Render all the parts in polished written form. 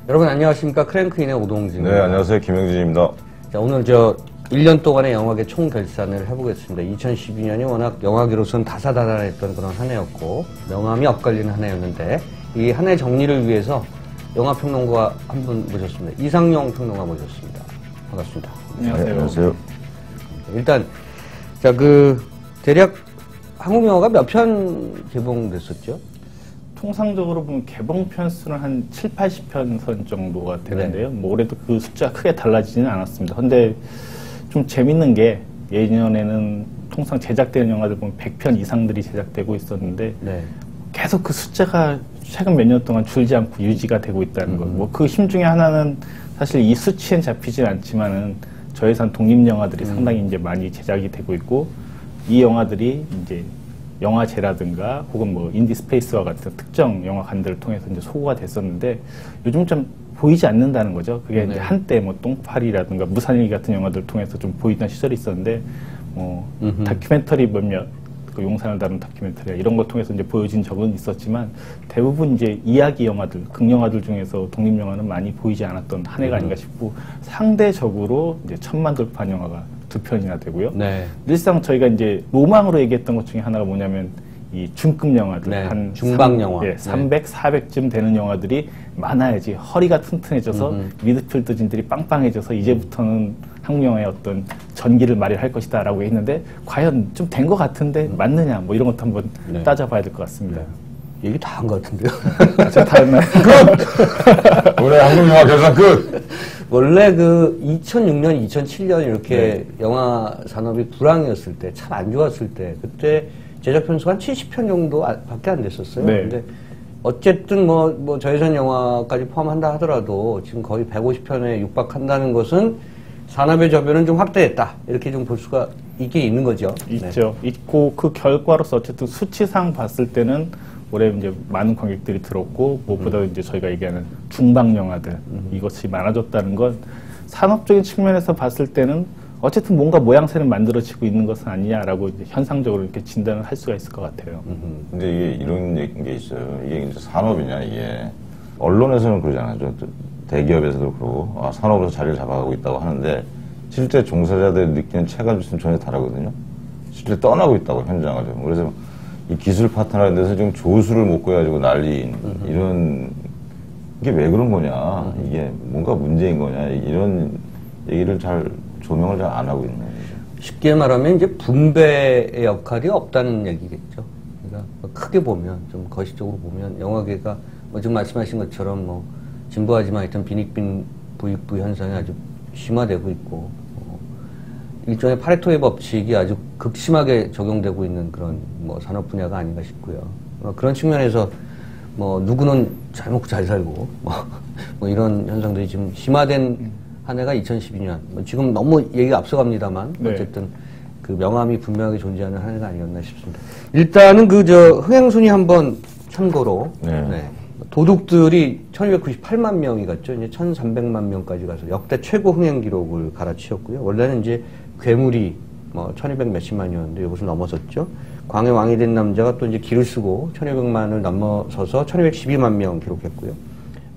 여러분 안녕하십니까. 크랭크인의 오동진입니다. 네, 안녕하세요. 김영진입니다. 자, 오늘 1년 동안의 영화계 총결산을 해보겠습니다. 2012년이 워낙 영화계로서는 다사다난했던 그런 한 해였고 명암이 엇갈리는 한 해였는데 이 한 해 정리를 위해서 영화평론가 한 분 모셨습니다. 이상용 평론가 모셨습니다. 반갑습니다. 안녕하세요. 네, 안녕하세요. 일단 대략 한국 영화가 몇 편 개봉됐었죠? 통상적으로 보면 개봉 편수는 한 7, 80편 선 정도가 되는데요. 뭐 올해도 그 숫자가 크게 달라지지는 않았습니다. 근데 좀 재밌는 게 예년에는 통상 제작되는 영화들 보면 100편 이상들이 제작되고 있었는데 계속 그 숫자가 최근 몇 년 동안 줄지 않고 유지가 되고 있다는 것. 뭐 그 힘 중에 하나는 사실 이 수치엔 잡히진 않지만은 저예산 독립영화들이 상당히 이제 많이 제작이 되고 있고 이 영화들이 이제 영화제라든가 혹은 뭐 인디스페이스와 같은 특정 영화관들을 통해서 이제 소구가 됐었는데 요즘 좀 보이지 않는다는 거죠. 그게 이제 한때 뭐 똥파리라든가 무산일기 같은 영화들을 통해서 좀 보이던 시절이 있었는데 뭐 다큐멘터리 몇몇 그 용산을 다룬 다큐멘터리 이런 걸 통해서 이제 보여진 적은 있었지만 대부분 이제 이야기 영화들, 극영화들 중에서 독립영화는 많이 보이지 않았던 한 해가 아닌가 싶고 상대적으로 이제 1000만 돌파한 영화가 2편이나 되고요. 늘상 저희가 이제 로망으로 얘기했던 것 중에 하나가 뭐냐면 이 중급 영화들 한 중방 영화 300, 400쯤 되는 영화들이 많아야지 허리가 튼튼해져서 미드필더진들이 빵빵해져서 이제부터는 한국 영화의 어떤 전기를 마련할 것이다 라고 했는데 과연 좀 된 것 같은데 맞느냐 뭐 이런 것도 한번 따져봐야 될 것 같습니다. 얘기 다 한 것 같은데요. 제가 다 했나요? 올해 한국 영화 결산 끝! 원래 2006년, 2007년 이렇게 영화 산업이 불황이었을 때, 참 안 좋았을 때, 그때 제작 편수가 한 70편 정도 밖에 안 됐었어요. 근데 어쨌든 뭐 저예산 영화까지 포함한다 하더라도 지금 거의 150편에 육박한다는 것은 산업의 저변은 좀 확대했다. 이렇게 좀 볼 수가 있는 거죠. 있죠. 있고 그 결과로서 어쨌든 수치상 봤을 때는 올해 이제 많은 관객들이 들었고 무엇보다 이제 저희가 얘기하는 중방 영화들 이것이 많아졌다는 건 산업적인 측면에서 봤을 때는 어쨌든 뭔가 모양새는 만들어지고 있는 것은 아니냐라고 이제 현상적으로 이렇게 진단을 할 수가 있을 것 같아요. 근데 이게 이런 게 있어요. 이게 이제 산업이냐, 이게. 언론에서는 그러잖아요. 대기업에서도 그러고, 산업으로 자리를 잡아가고 있다고 하는데, 실제 종사자들이 느끼는 체감 지수는 전혀 다르거든요. 실제 떠나고 있다고, 현장을. 그래서 이 기술 파트너에 대해서 지금 조수를 못 구해가지고 난리인, 이런, 이게 왜 그런 거냐, 이게 뭔가 문제인 거냐, 이런 얘기를 조명을 잘 안 하고 있는 거죠. 쉽게 말하면 이제 분배의 역할이 없다는 얘기겠죠. 그러니까 크게 보면, 좀 거시적으로 보면, 영화계가 지금 말씀하신 것처럼 진보하지만 하여튼 빈익빈 부익부 현상이 아주 심화되고 있고, 일종의 파레토의 법칙이 아주 극심하게 적용되고 있는 그런 산업 분야가 아닌가 싶고요. 그런 측면에서 누구는 잘 먹고 잘 살고, 이런 현상들이 지금 심화된 한 해가 2012년. 지금 너무 얘기가 앞서갑니다만, 어쨌든 그 명암이 분명하게 존재하는 한 해가 아니었나 싶습니다. 일단은 흥행순위 한번 참고로, 도둑들이 1298만 명이 갔죠. 이제 1300만 명까지 가서 역대 최고 흥행 기록을 갈아치웠고요. 원래는 이제 괴물이 1200 몇십만이었는데 이것을 넘어섰죠. 광해 왕이 된 남자가 또 이제 기를 쓰고 1200만을 넘어서서 1212만 명 기록했고요.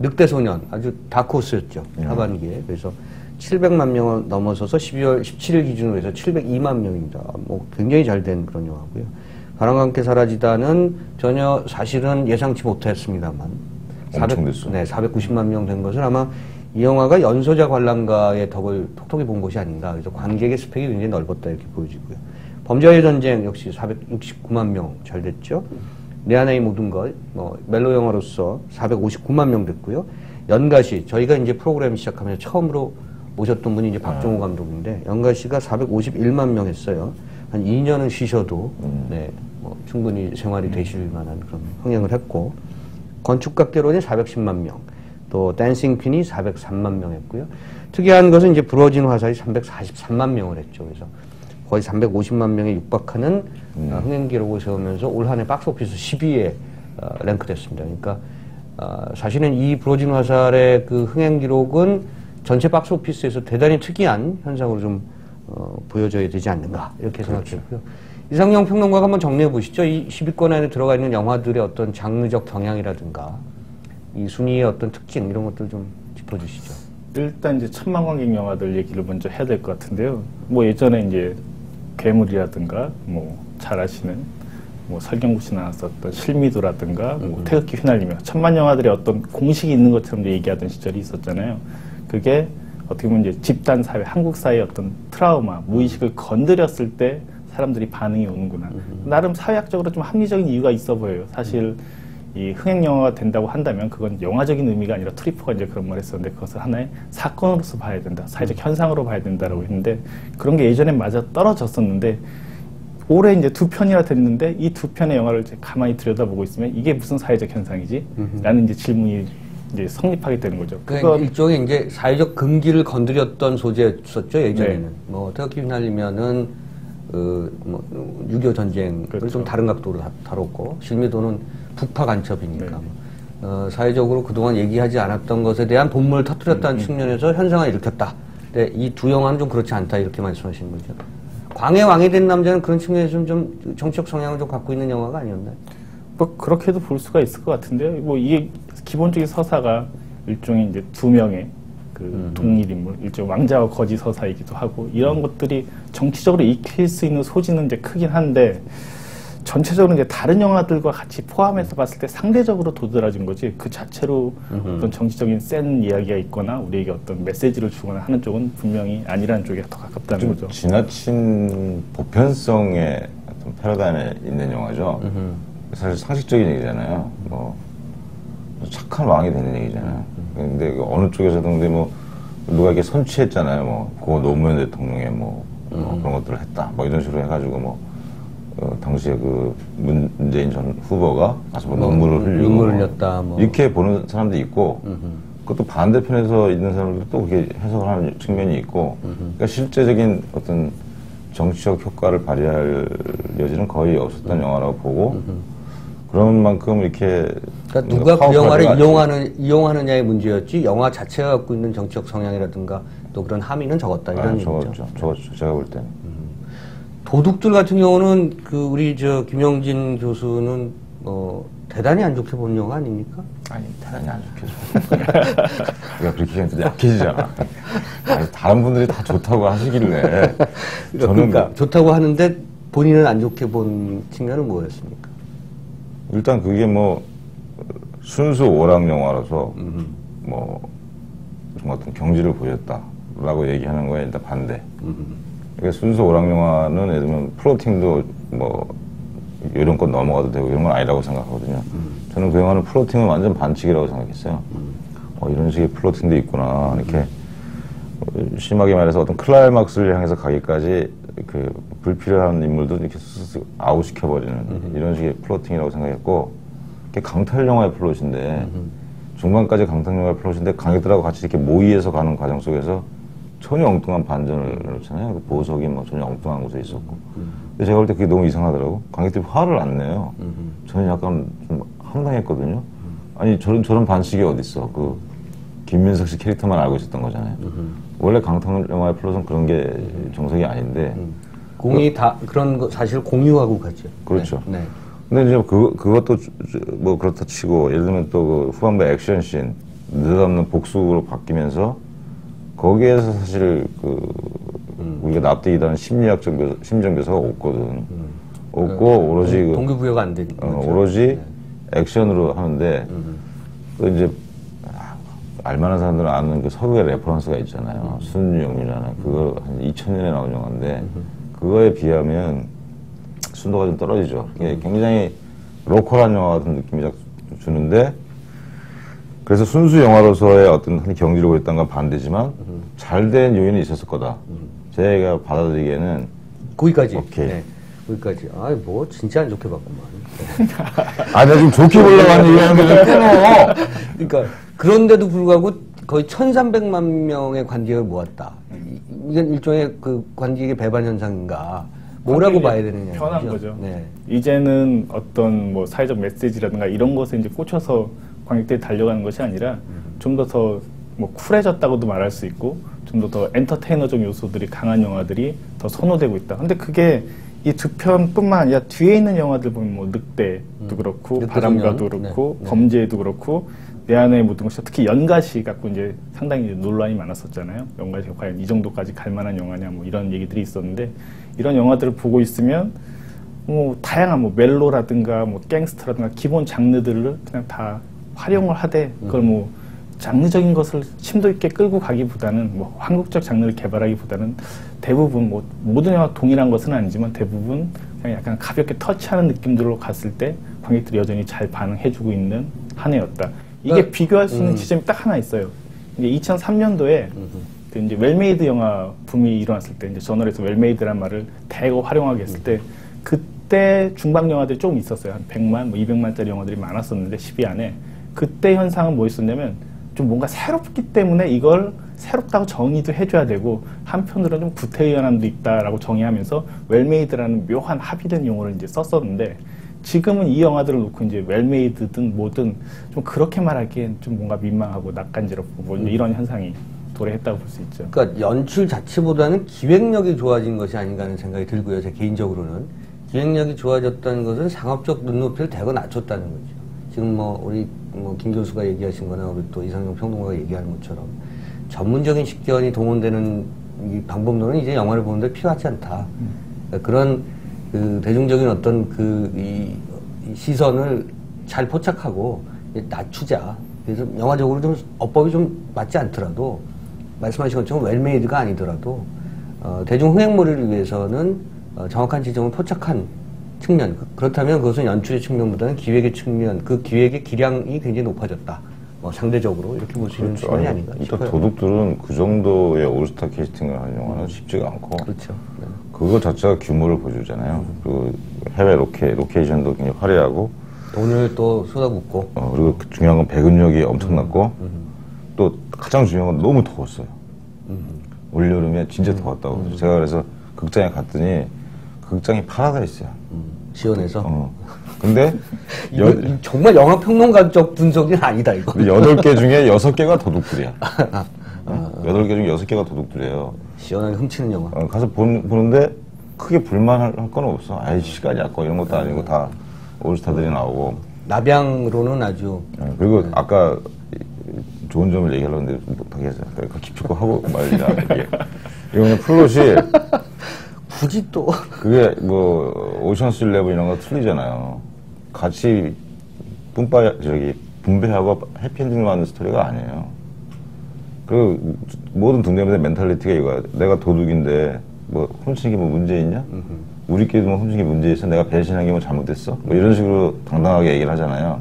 늑대소년 아주 다크호스였죠. 하반기에. 그래서 700만 명을 넘어서서 12월 17일 기준으로 해서 702만 명입니다. 굉장히 잘 된 그런 영화고요. 바람과 함께 사라지다는 전혀 사실은 예상치 못했습니다만 490만 명 된 것은 아마 이 영화가 연소자 관람가의 덕을 톡톡히 본 것이 아닌가. 그래서 관객의 스펙이 굉장히 넓었다 이렇게 보여지고요. 범죄와의 전쟁 역시 469만 명 잘 됐죠. 내 안의 모든 것 멜로 영화로서 459만 명 됐고요. 연가시 저희가 이제 프로그램 시작하면서 처음으로 모셨던 분이 이제 박정호 감독인데 연가시가 451만 명 했어요. 한 2년은 쉬셔도 충분히 생활이 되실 만한 그런 흥행을 했고 건축각개론이 410만 명, 또 댄싱 퀸이 403만 명 했고요. 특이한 것은 이제 부러진 화살이 343만 명을 했죠. 그래서 거의 350만 명에 육박하는 흥행 기록을 세우면서 올 한 해 박스오피스 10위에 랭크됐습니다. 그러니까 사실은 이 부러진 화살의 그 흥행 기록은 전체 박스오피스에서 대단히 특이한 현상으로 좀 보여져야 되지 않는가 이렇게 생각했고요. 이상용 평론가가 한번 정리해 보시죠. 이 10위권 안에 들어가 있는 영화들의 어떤 장르적 경향이라든가 이 순위의 어떤 특징 이런 것들 좀 짚어주시죠. 일단 이제 천만 관객 영화들 얘기를 먼저 해야 될 것 같은데요. 뭐 예전에 이제 괴물이라든가 뭐 잘 아시는 뭐 설경구 씨 나왔었던 실미도라든가 뭐 태극기 휘날리며 천만 영화들의 어떤 공식이 있는 것처럼 얘기하던 시절이 있었잖아요. 그게 어떻게 보면 이제 집단 사회, 한국 사회의 어떤 트라우마, 무의식을 건드렸을 때 사람들이 반응이 오는구나. 나름 사회학적으로 좀 합리적인 이유가 있어 보여요. 사실 이 흥행 영화가 된다고 한다면 그건 영화적인 의미가 아니라 트리퍼가 이제 그런 말 했었는데 그것을 하나의 사건으로서 봐야 된다. 사회적 현상으로 봐야 된다라고 했는데 그런 게 예전엔 맞아 떨어졌었는데 올해 이제 2편이나 됐는데 이 2편의 영화를 이제 가만히 들여다보고 있으면 이게 무슨 사회적 현상이지? 라는 이제 질문이 이제 성립하게 되는 거죠. 그건 일종의 이제 사회적 금기를 건드렸던 소재였었죠, 예전에는. 네. 뭐, 태극기 휘날리면은, 뭐, 6.25 전쟁을 그렇죠. 좀 다른 각도로 다뤘고, 실미도는 북파 간첩이니까. 네. 사회적으로 그동안 얘기하지 않았던 것에 대한 본문을 터뜨렸다는 측면에서 현상을 일으켰다. 근데 이 두 영화는 좀 그렇지 않다, 이렇게 말씀하시는 거죠. 광해 왕이 된 남자는 그런 측면에서 좀 정치적 성향을 좀 갖고 있는 영화가 아니었나요? 뭐 그렇게도 볼 수가 있을 것 같은데요. 뭐 이게 기본적인 서사가 일종의 이제 두 명의 그 동일인물, 일종 왕자와 거지 서사이기도 하고 이런 것들이 정치적으로 익힐 수 있는 소지는 이제 크긴 한데 전체적으로 이제 다른 영화들과 같이 포함해서 봤을 때 상대적으로 도드라진 거지 그 자체로 어떤 정치적인 센 이야기가 있거나 우리에게 어떤 메시지를 주거나 하는 쪽은 분명히 아니라는 쪽이 더 가깝다는 좀 거죠. 지나친 보편성의 어떤 패러다임에 있는 영화죠. 사실 상식적인 얘기잖아요. 뭐 착한 왕이 되는 얘기잖아요. 근데 어느 쪽에서도 근데 뭐 누가 이렇게 선취했잖아요. 뭐 고 노무현 대통령의 뭐 그런 것들을 했다. 뭐 이런 식으로 해가지고 뭐 당시에 그 문재인 전 후보가 가서 뭐 눈물을 흘리고 눈물을 흘렸다. 뭐. 이렇게 보는 사람도 있고 그것도 반대편에서 있는 사람들도 또 그렇게 해석을 하는 측면이 있고 그러니까 실제적인 어떤 정치적 효과를 발휘할 여지는 거의 없었던 영화라고 보고 그런 만큼 이렇게 그러니까 누가 그 영화를 이용하느냐의 문제였지 영화 자체가 갖고 있는 정치적 성향이라든가 또 그런 함의는 적었다 이런 얘기죠. 적었죠. 제가 볼 때는. 도둑들 같은 경우는 그 우리 저 김영진 교수는 대단히 안 좋게 본 영화 아닙니까? 아니 대단히 안 좋게 내가 그렇게 했는데 약해지잖아. 아니, 다른 분들이 다 좋다고 하시길래 저는 그러니까 좋다고 하는데 본인은 안 좋게 본 측면은 뭐였습니까? 일단 그게 뭐 순수 오락 영화라서 뭐 좀 어떤 경지를 보였다라고 얘기하는 거에 일단 반대. 그러니까 순수 오락 영화는 예를 들면 플로팅도 뭐 이런 건 넘어가도 되고 이런 건 아니라고 생각하거든요. 저는 그 영화는 플로팅은 완전 반칙이라고 생각했어요. 이런 식의 플로팅도 있구나. 이렇게 심하게 말해서 어떤 클라이막스를 향해서 가기까지 그 불필요한 인물도 이렇게 쓱쓱 아웃시켜버리는 이런 식의 플로팅이라고 생각했고 그게 강탈 영화의 플롯인데 중반까지 강탈 영화의 플롯인데 관객들하고 같이 이렇게 모의해서 가는 과정 속에서 전혀 엉뚱한 반전을 넣잖아요. 그 보석이 뭐 전혀 엉뚱한 곳에 있었고. 근데 제가 볼 때 그게 너무 이상하더라고. 관객들이 화를 안 내요. 저는 약간 좀 황당했거든요. 아니 저런 반칙이 어딨어. 그 김민석 씨 캐릭터만 알고 있었던 거잖아요. 원래 강탈 영화의 플롯은 그런 게 정석이 아닌데. 공이 다 그런 거 사실 공유하고 가죠. 그렇죠. 네. 근데 이제 그것도 뭐 그렇다 치고 예를 들면 또 그 후반부 액션씬 느닷없는 복수로 바뀌면서 거기에서 사실 우리가 납득이라는 심리적 묘사가 없거든. 없고 오로지 동기부여가 안 되는 거죠. 오로지 액션으로 하는데 또 이제 알만한 사람들은 아는 그 서구의 레퍼런스가 있잖아요. 순유영이라는 그거 한 2000년에 나온 영화인데 그거에 비하면 순도가 좀 떨어지죠. 이게 굉장히 로컬한 영화 같은 느낌이 주는데 그래서 순수 영화로서의 어떤 한 경지를 보였던 건 반대지만 잘 된 요인이 있었을 거다. 제가 받아들이기에는 거기까지. 오케이. 네. 거기까지. 아, 뭐 진짜 안 좋게 봤구만. 아, 내가 좀 좋게 보려고 하는 얘기하는 게 좀 끊어. 그러니까 그런데도 불구하고 거의 1,300만 명의 관객을 모았다. 이건 일종의 그 관객의 배반 현상인가? 뭐라고 봐야 되느냐? 변한 거죠. 네. 이제는 어떤 뭐 사회적 메시지라든가 이런 것에 이제 꽂혀서 관객들이 달려가는 것이 아니라 좀 더 뭐 쿨해졌다고도 말할 수 있고 좀 더 엔터테이너적 요소들이 강한 영화들이 더 선호되고 있다. 근데 그게 이 두 편뿐만 아니라 뒤에 있는 영화들 보면 뭐 늑대도 그렇고 바람가도 그렇고 네. 범죄도 그렇고 내 안의 모든 것이 특히 연가시 갖고 이제 상당히 이제 논란이 많았었잖아요. 연가시가 과연 이 정도까지 갈 만한 영화냐 뭐 이런 얘기들이 있었는데 이런 영화들을 보고 있으면 뭐 다양한 뭐 멜로라든가 뭐 갱스터라든가 기본 장르들을 그냥 다 활용을 하되 그걸 뭐 장르적인 것을 심도 있게 끌고 가기보다는 뭐 한국적 장르를 개발하기보다는 대부분 뭐 모든 영화 동일한 것은 아니지만 대부분 그냥 약간 가볍게 터치하는 느낌들로 갔을 때 관객들이 여전히 잘 반응해주고 있는 한 해였다. 이게 비교할 수 있는 지점이 딱 하나 있어요. 이제 2003년도에 그 이제 웰메이드 영화 붐이 일어났을 때 이제 저널에서 웰메이드란 말을 대거 활용하게 했을 때 그때 중반 영화들이 조금 있었어요. 한 100만, 뭐 200만짜리 영화들이 많았었는데 10위 안에 그때 현상은 뭐였었냐면 좀 뭔가 새롭기 때문에 이걸 새롭다고 정의도 해줘야 되고 한편으로는 좀 구태의연함도 있다라고 정의하면서 웰메이드라는 묘한 합의된 용어를 이제 썼었는데 지금은 이 영화들을 놓고 이제 웰메이드든 뭐든 좀 그렇게 말하기엔 좀 뭔가 민망하고 낯간지럽고 뭐 이런 현상이 도래했다고 볼 수 있죠. 그러니까 연출 자체보다는 기획력이 좋아진 것이 아닌가 하는 생각이 들고요. 제 개인적으로는 기획력이 좋아졌다는 것은 상업적 눈높이를 대거 낮췄다는 거죠. 지금 뭐 우리 뭐 김 교수가 얘기하신 거나 우리 또 이상용 평론가가 얘기하는 것처럼 전문적인 식견이 동원되는 이 방법론은 이제 영화를 보는데 필요하지 않다. 그러니까 그런 그 대중적인 어떤 이 시선을 잘 포착하고 낮추자. 그래서 영화적으로 좀 어법이 좀 맞지 않더라도 말씀하신 것처럼 웰메이드가 아니더라도 대중 흥행물을 위해서는 정확한 지점을 포착한 측면, 그렇다면 그것은 연출의 측면보다는 기획의 측면, 그 기획의 기량이 굉장히 높아졌다. 상대적으로 이렇게 볼 수 있는 측면이 아닌가 일단 싶어요. 도둑들은 그 정도의 올스타 캐스팅을 하는 영화는 쉽지가 않고 그렇죠. 네. 그거 자체가 규모를 보여주잖아요. 그리고 해외 로케이션도 굉장히 화려하고 돈을 또 쏟아붓고 그리고 중요한 건 배근력이 엄청났고 또 가장 중요한 건 너무 더웠어요. 올여름에 진짜 더웠다고. 제가 그래서 극장에 갔더니 극장이 파라다이스야. 지원해서. 근데 정말 영화 평론가적 분석이 아니다 이거. 8개 중에 6개가 도둑들이야. 8개 중에 6개가 도둑들이에요. 시원하게 훔치는 영화. 가서 보는데 크게 불만할 건 없어. 아이 시간이 아까워 이런 것도 아니고 다 올스타들이 나오고. 남양으로는 아주. 그리고 아까 좋은 점을 얘기하려는데 못하겠어요. 그러니까 기축고 하고 말이야. 이거는 플롯이 굳이 또. 그게 뭐 오션스 11 이런 거 틀리잖아요. 같이 분배하고 해피엔딩을 하는 스토리가 아니에요. 그 모든 등장인물의 멘탈리티가 이거야. 내가 도둑인데 뭐 훔치는 게 뭐 문제 있냐? 우리끼리 뭐 훔치는 게 문제 있어? 내가 배신한 게 뭐 잘못됐어? 뭐 이런 식으로 당당하게 얘기를 하잖아요.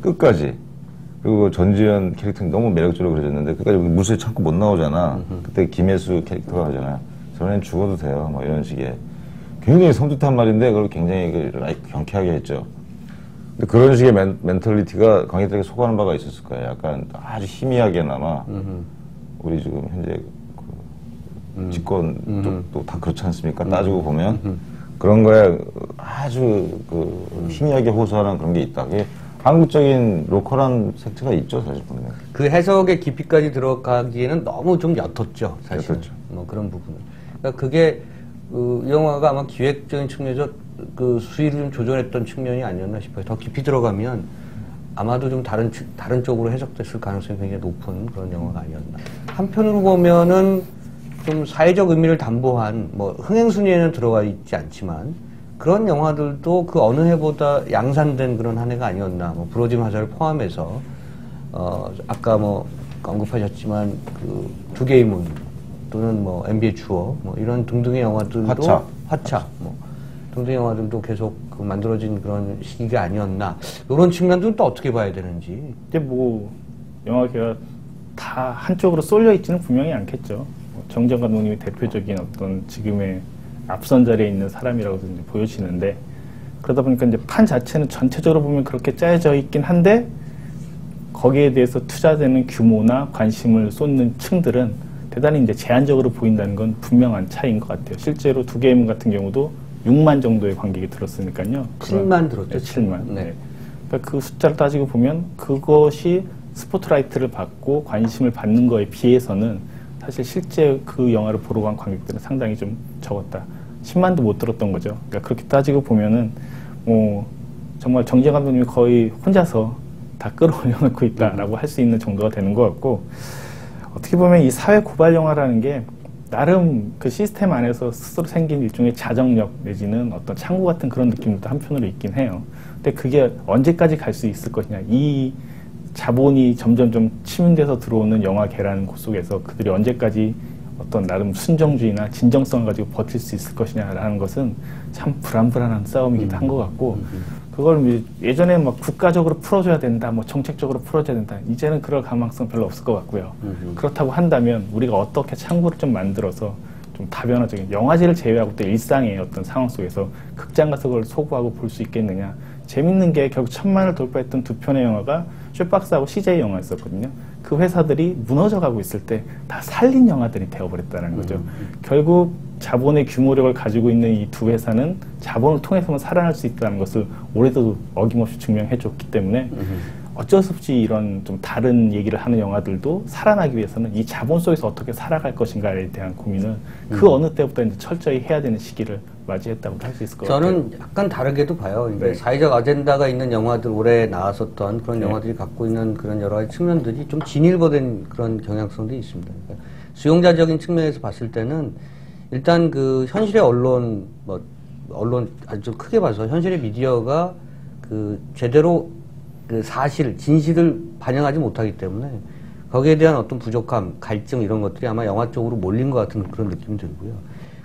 끝까지. 그리고 전지현 캐릭터는 너무 매력적으로 그려졌는데 끝까지 무수히 참고 못 나오잖아. 그때 김혜수 캐릭터가 하잖아요. 저는 죽어도 돼요. 뭐 이런 식의 굉장히 섬뜩한 말인데 그걸 굉장히 경쾌하게 했죠. 근데 그런 식의 멘탈리티가 관객들에게 속하는 바가 있었을 거예요. 약간 아주 희미하게나마 우리 지금 현재 그 집권 쪽도 다 그렇지 않습니까? 따지고 보면 그런 거에 아주 그 희미하게 호소하는 그런 게 있다. 그게 한국적인 로컬한 색채가 있죠, 사실 보면. 그 해석의 깊이까지 들어가기에는 너무 좀 옅었죠, 사실. 옅었죠. 뭐 그런 부분은. 그러니까 그게 이 영화가 아마 기획적인 측면에서 그 수위를 좀 조절했던 측면이 아니었나 싶어요. 더 깊이 들어가면 아마도 좀 다른 쪽으로 해석됐을 가능성이 굉장히 높은 그런 영화가 아니었나. 한편으로 보면은 좀 사회적 의미를 담보한 뭐 흥행순위에는 들어가 있지 않지만 그런 영화들도 그 어느 해보다 양산된 그런 한 해가 아니었나. 뭐 브로짐 하자를 포함해서 아까 뭐 언급하셨지만 그 두 개의 문 또는 뭐 NBA 추억 뭐 이런 등등의 영화들도 화차 뭐 등등의 영화들도 계속 그 만들어진 그런 시기가 아니었나. 이런 측면들은 또 어떻게 봐야 되는지. 근데 뭐 영화계가 다 한쪽으로 쏠려 있지는 분명히 않겠죠. 뭐 정정 감독님이 대표적인 어떤 지금의 앞선 자리에 있는 사람이라고도 이제 보여지는데 그러다 보니까 이제 판 자체는 전체적으로 보면 그렇게 짜여져 있긴 한데 거기에 대해서 투자되는 규모나 관심을 쏟는 층들은 대단히 이제 제한적으로 보인다는 건 분명한 차이인 것 같아요. 실제로 두 개의 문 같은 경우도 6만 정도의 관객이 들었으니까요. 7만 들었죠. 네, 7만. 네. 네. 그러니까 그 숫자를 따지고 보면 그것이 스포트라이트를 받고 관심을 받는 거에 비해서는 사실 실제 그 영화를 보러 간 관객들은 상당히 좀 적었다. 10만도 못 들었던 거죠. 그러니까 그렇게 따지고 보면은 정말 정재 감독님이 거의 혼자서 다 끌어올려놓고 있다라고 할 수 있는 정도가 되는 것 같고, 어떻게 보면 이 사회 고발 영화라는 게 나름 그 시스템 안에서 스스로 생긴 일종의 자정력 내지는 어떤 창구 같은 그런 느낌도 한편으로 있긴 해요. 근데 그게 언제까지 갈 수 있을 것이냐, 이 자본이 점점 좀 침윤돼서 들어오는 영화계라는 곳 속에서 그들이 언제까지 어떤 나름 순정주의나 진정성을 가지고 버틸 수 있을 것이냐라는 것은 참 불안불안한 싸움이기도 한 것 같고, 그걸 예전에 막 국가적으로 풀어줘야 된다, 뭐 정책적으로 풀어줘야 된다, 이제는 그럴 가망성 별로 없을 것 같고요. 그렇다고 한다면 우리가 어떻게 창구를 좀 만들어서 좀 다변화적인 영화제를 제외하고 또 일상의 어떤 상황 속에서 극장 가서 그걸 소구하고 볼 수 있겠느냐. 재밌는 게 결국 1000만을 돌파했던 두 편의 영화가 슈박스하고 CJ 영화였었거든요. 그 회사들이 무너져가고 있을 때 다 살린 영화들이 되어버렸다는 거죠. 결국 자본의 규모력을 가지고 있는 이 두 회사는 자본을 통해서만 살아날 수 있다는 것을 올해도 어김없이 증명해줬기 때문에 어쩔 수 없이 이런 좀 다른 얘기를 하는 영화들도 살아나기 위해서는 이 자본 속에서 어떻게 살아갈 것인가에 대한 고민을 그 어느 때보다 이제 철저히 해야 되는 시기를 맞이했다고 할 수 있을 것 같아요. 저는 약간 다르게도 봐요. 네. 사회적 아젠다가 있는 영화들, 올해 나왔었던 그런 영화들이 갖고 있는 그런 여러 가지 측면들이 좀 진일보된 그런 경향성도 있습니다. 그러니까 수용자적인 측면에서 봤을 때는 일단 그 현실의 언론, 언론 아주 크게 봐서 현실의 미디어가 그 제대로 그 사실, 진실을 반영하지 못하기 때문에 거기에 대한 어떤 부족함, 갈증 이런 것들이 아마 영화 쪽으로 몰린 것 같은 그런 느낌이 들고요.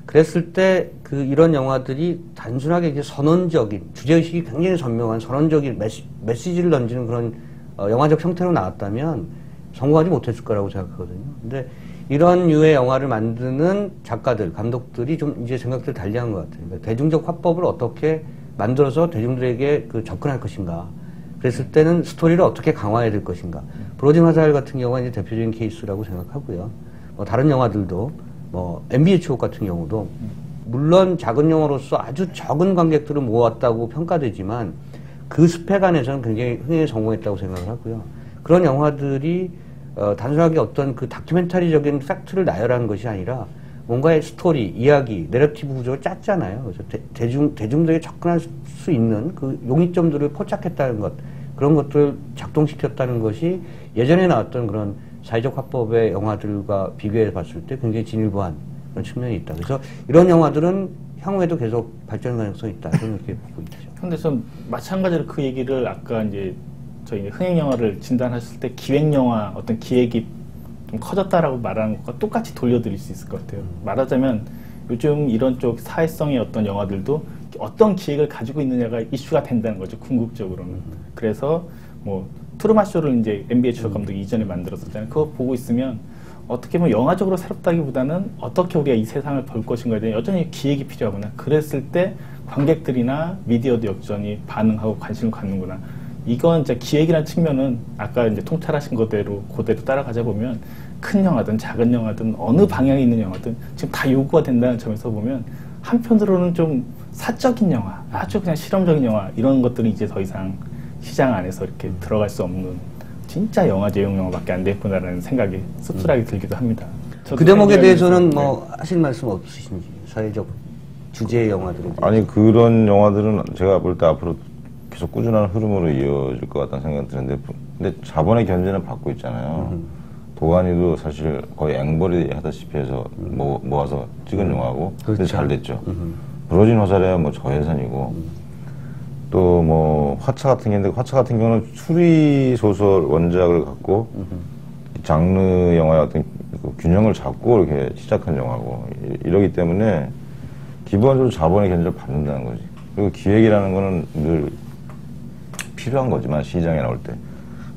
그랬을 때 그 이런 영화들이 단순하게 이제 선언적인, 주제의식이 굉장히 선명한 선언적인 메시지를 던지는 그런 영화적 형태로 나왔다면 성공하지 못했을 거라고 생각하거든요. 근데 이런 류의 영화를 만드는 작가들, 감독들이 좀 이제 생각들 달리한 것 같아요. 그러니까 대중적 화법을 어떻게 만들어서 대중들에게 그 접근할 것인가. 그랬을 때는 스토리를 어떻게 강화해야 될 것인가. 브로진 화살 같은 경우가 이제 대표적인 케이스라고 생각하고요. 다른 영화들도, NBA 추억 같은 경우도, 물론 작은 영화로서 아주 적은 관객들을 모았다고 평가되지만, 그 스펙 안에서는 굉장히 흥행에 성공했다고 생각을 하고요. 그런 영화들이, 단순하게 어떤 그 다큐멘터리적인 팩트를 나열하는 것이 아니라, 뭔가의 스토리, 이야기, 내러티브 구조를 짰잖아요. 그래서 대중들에게 접근할 수 있는 그 용의점들을 포착했다는 것, 그런 것들을 작동시켰다는 것이 예전에 나왔던 그런 사회적 화법의 영화들과 비교해 봤을 때 굉장히 진일보한 그런 측면이 있다. 그래서 이런 영화들은 향후에도 계속 발전 가능성이 있다. 저는 이렇게 보고 있죠. 근데 전 마찬가지로 그 얘기를 아까 이제 저희 흥행 영화를 진단하실 때 기획 영화 어떤 기획이 좀 커졌다라고 말하는 것과 똑같이 돌려드릴 수 있을 것 같아요. 말하자면 요즘 이런 쪽 사회성의 어떤 영화들도 어떤 기획을 가지고 있느냐가 이슈가 된다는 거죠, 궁극적으로는. 그래서 뭐 트루만 쇼를 이제 NBA 추억 감독이 이전에 만들었었잖아요. 그거 보고 있으면 어떻게 보면 영화적으로 새롭다기보다는 어떻게 우리가 이 세상을 볼 것인가에 대한 여전히 기획이 필요하구나. 그랬을 때 관객들이나 미디어도 여전히 반응하고 관심을 갖는구나. 이건 이제 기획이라는 측면은 아까 이제 통찰하신 그대로 따라가자 보면 큰 영화든 작은 영화든 어느 방향에 있는 영화든 지금 다 요구가 된다는 점에서 보면 한편으로는 좀 사적인 영화, 아주 그냥 실험적인 영화 이런 것들은 이제 더 이상 시장 안에서 이렇게 들어갈 수 없는 진짜 영화제용 영화밖에 안 되겠구나라는 생각이 씁쓸하게 들기도 합니다. 그 대목에 대해서는 뭐 하실 말씀 없으신지, 사회적 주제의 영화들에 대해서. 아니 그런 영화들은 제가 볼 때 앞으로 계속 꾸준한 흐름으로 이어질 것 같다는 생각이 드는데, 근데 자본의 견제는 받고 있잖아요. 도가니도 사실 거의 앵벌이 하다시피 해서 모아서 찍은 영화고, 그렇죠. 근데 잘 됐죠. 브로진 화살이야 뭐 저예산이고, 또 뭐 화차 같은 게 있는데, 화차 같은 경우는 추리 소설 원작을 갖고 장르 영화의 어떤 그 균형을 잡고 이렇게 시작한 영화고, 이러기 때문에 기본적으로 자본의 견제를 받는다는 거지. 그리고 기획이라는 거는 늘 필요한 거지만 시장에 나올 때.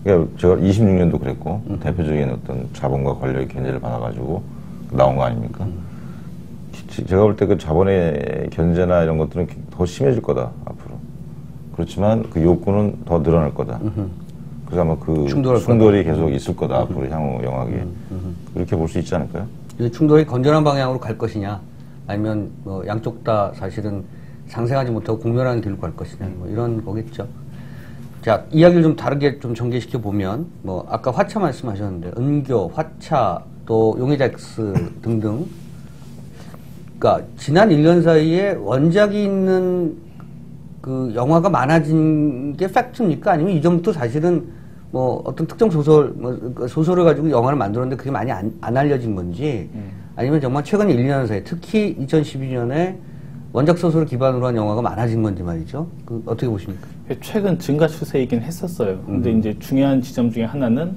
그러니까 제가 26년도 그랬고, 대표적인 어떤 자본과 권력의 견제를 받아가지고 나온 거 아닙니까? 제가 볼 때 그 자본의 견제나 이런 것들은 더 심해질 거다, 앞으로. 그렇지만 그 욕구는 더 늘어날 거다. 그래서 아마 그 충돌이 계속 있을 거다, 앞으로 향후 영화계에. 이렇게 볼 수 있지 않을까요? 이 충돌이 건전한 방향으로 갈 것이냐, 아니면 뭐 양쪽 다 사실은 상생하지 못하고 공멸하는 길로 갈 것이냐, 뭐 이런 거겠죠. 자, 이야기를 좀 다르게 좀 전개시켜 보면, 뭐 아까 화차 말씀하셨는데 은교, 화차, 또 용의자 X 등등, 그러니까 지난 1년 사이에 원작이 있는 그 영화가 많아진 게 팩트입니까? 아니면 이전부터 사실은 뭐 어떤 특정 소설, 소설을 가지고 영화를 만들었는데 그게 많이 안 알려진 건지 아니면 정말 최근 1, 2년 사이에 특히 2012년에 원작 소설을 기반으로 한 영화가 많아진 건지 말이죠. 그 어떻게 보십니까? 최근 증가 추세이긴 했었어요. 근데 이제 중요한 지점 중에 하나는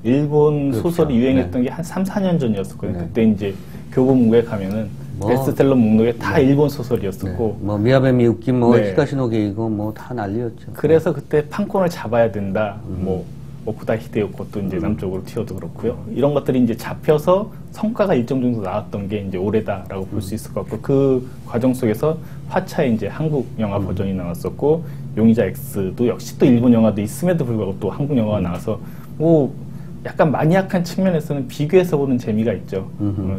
일본 그렇죠. 소설이 유행했던 게 한 3, 4년 전이었었거든요. 그때 이제 교보문고에 가면은 베스트셀러 목록에 다 일본 소설이었었고 뭐 미야베 미우키, 뭐 네. 히가시노 게이고 뭐 다 난리였죠. 그래서 그때 판권을 잡아야 된다. 뭐 오쿠다 히데요코 또 이제 남쪽으로 튀어도 그렇고요. 이런 것들이 이제 잡혀서 성과가 일정 정도 나왔던 게 이제 올해다라고 볼 수 있을 것 같고 그 과정 속에서 화차에 이제 한국 영화 버전이 나왔었고 용의자 X도 역시 또 일본 영화도 있음에도 불구하고 또 한국 영화가 나와서 뭐 약간 마니악한 측면에서는 비교해서 보는 재미가 있죠.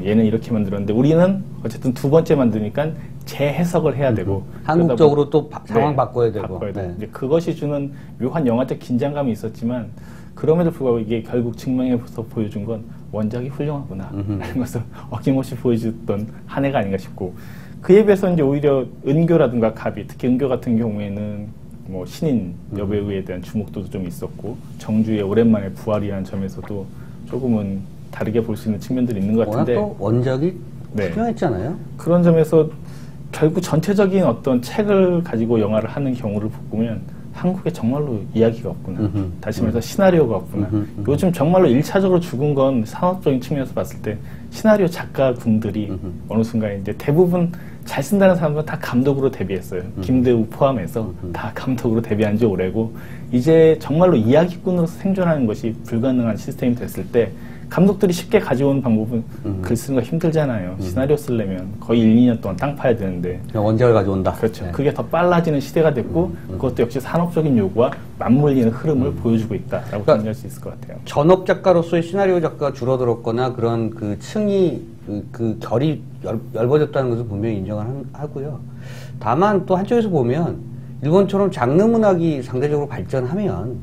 얘는 이렇게 만들었는데 우리는 어쨌든 두 번째 만드니까 재해석을 해야 되고 한국적으로 또 상황 네, 바꿔야 되고. 바꿔야 되고. 네. 이제 그것이 주는 묘한 영화적 긴장감이 있었지만 그럼에도 불구하고 이게 결국 증명해서 보여준 건 원작이 훌륭하구나 라는 것을 어김없이 보여줬던 한 해가 아닌가 싶고 그에 비해서 이제 오히려 은교라든가 가비 특히 은교 같은 경우에는 뭐 신인 여배우에 대한 주목도도 좀 있었고 정주의 오랜만에 부활이라는 점에서도 조금은 다르게 볼 수 있는 측면들이 있는 것 워낙 같은데 또 원작이 네. 훌륭했잖아요. 그런 점에서 결국 전체적인 어떤 책을 가지고 영화를 하는 경우를 보면 한국에 정말로 이야기가 없구나. 다시 말해서 시나리오가 없구나. 요즘 정말로 1차적으로 죽은 건 산업적인 측면에서 봤을 때 시나리오 작가군들이 어느 순간 이제 대부분 잘 쓴다는 사람들은 다 감독으로 데뷔했어요. 김대우 포함해서 다 감독으로 데뷔한 지 오래고 이제 정말로 이야기꾼으로서 생존하는 것이 불가능한 시스템이 됐을 때 감독들이 쉽게 가져오는 방법은 글 쓰는 거 힘들잖아요. 시나리오 쓰려면 거의 1, 2년 동안 땅 파야 되는데 그냥 원작을 가져온다. 그렇죠. 네. 그게 더 빨라지는 시대가 됐고 그것도 역시 산업적인 요구와 맞물리는 흐름을 보여주고 있다라고 그러니까 정리할 수 있을 것 같아요. 전업 작가로서의 시나리오 작가가 줄어들었거나 그런 그 층이 그 결이 얇아졌다는 것을 분명히 인정을 하고요. 다만 또 한쪽에서 보면 일본처럼 장르 문학이 상대적으로 발전하면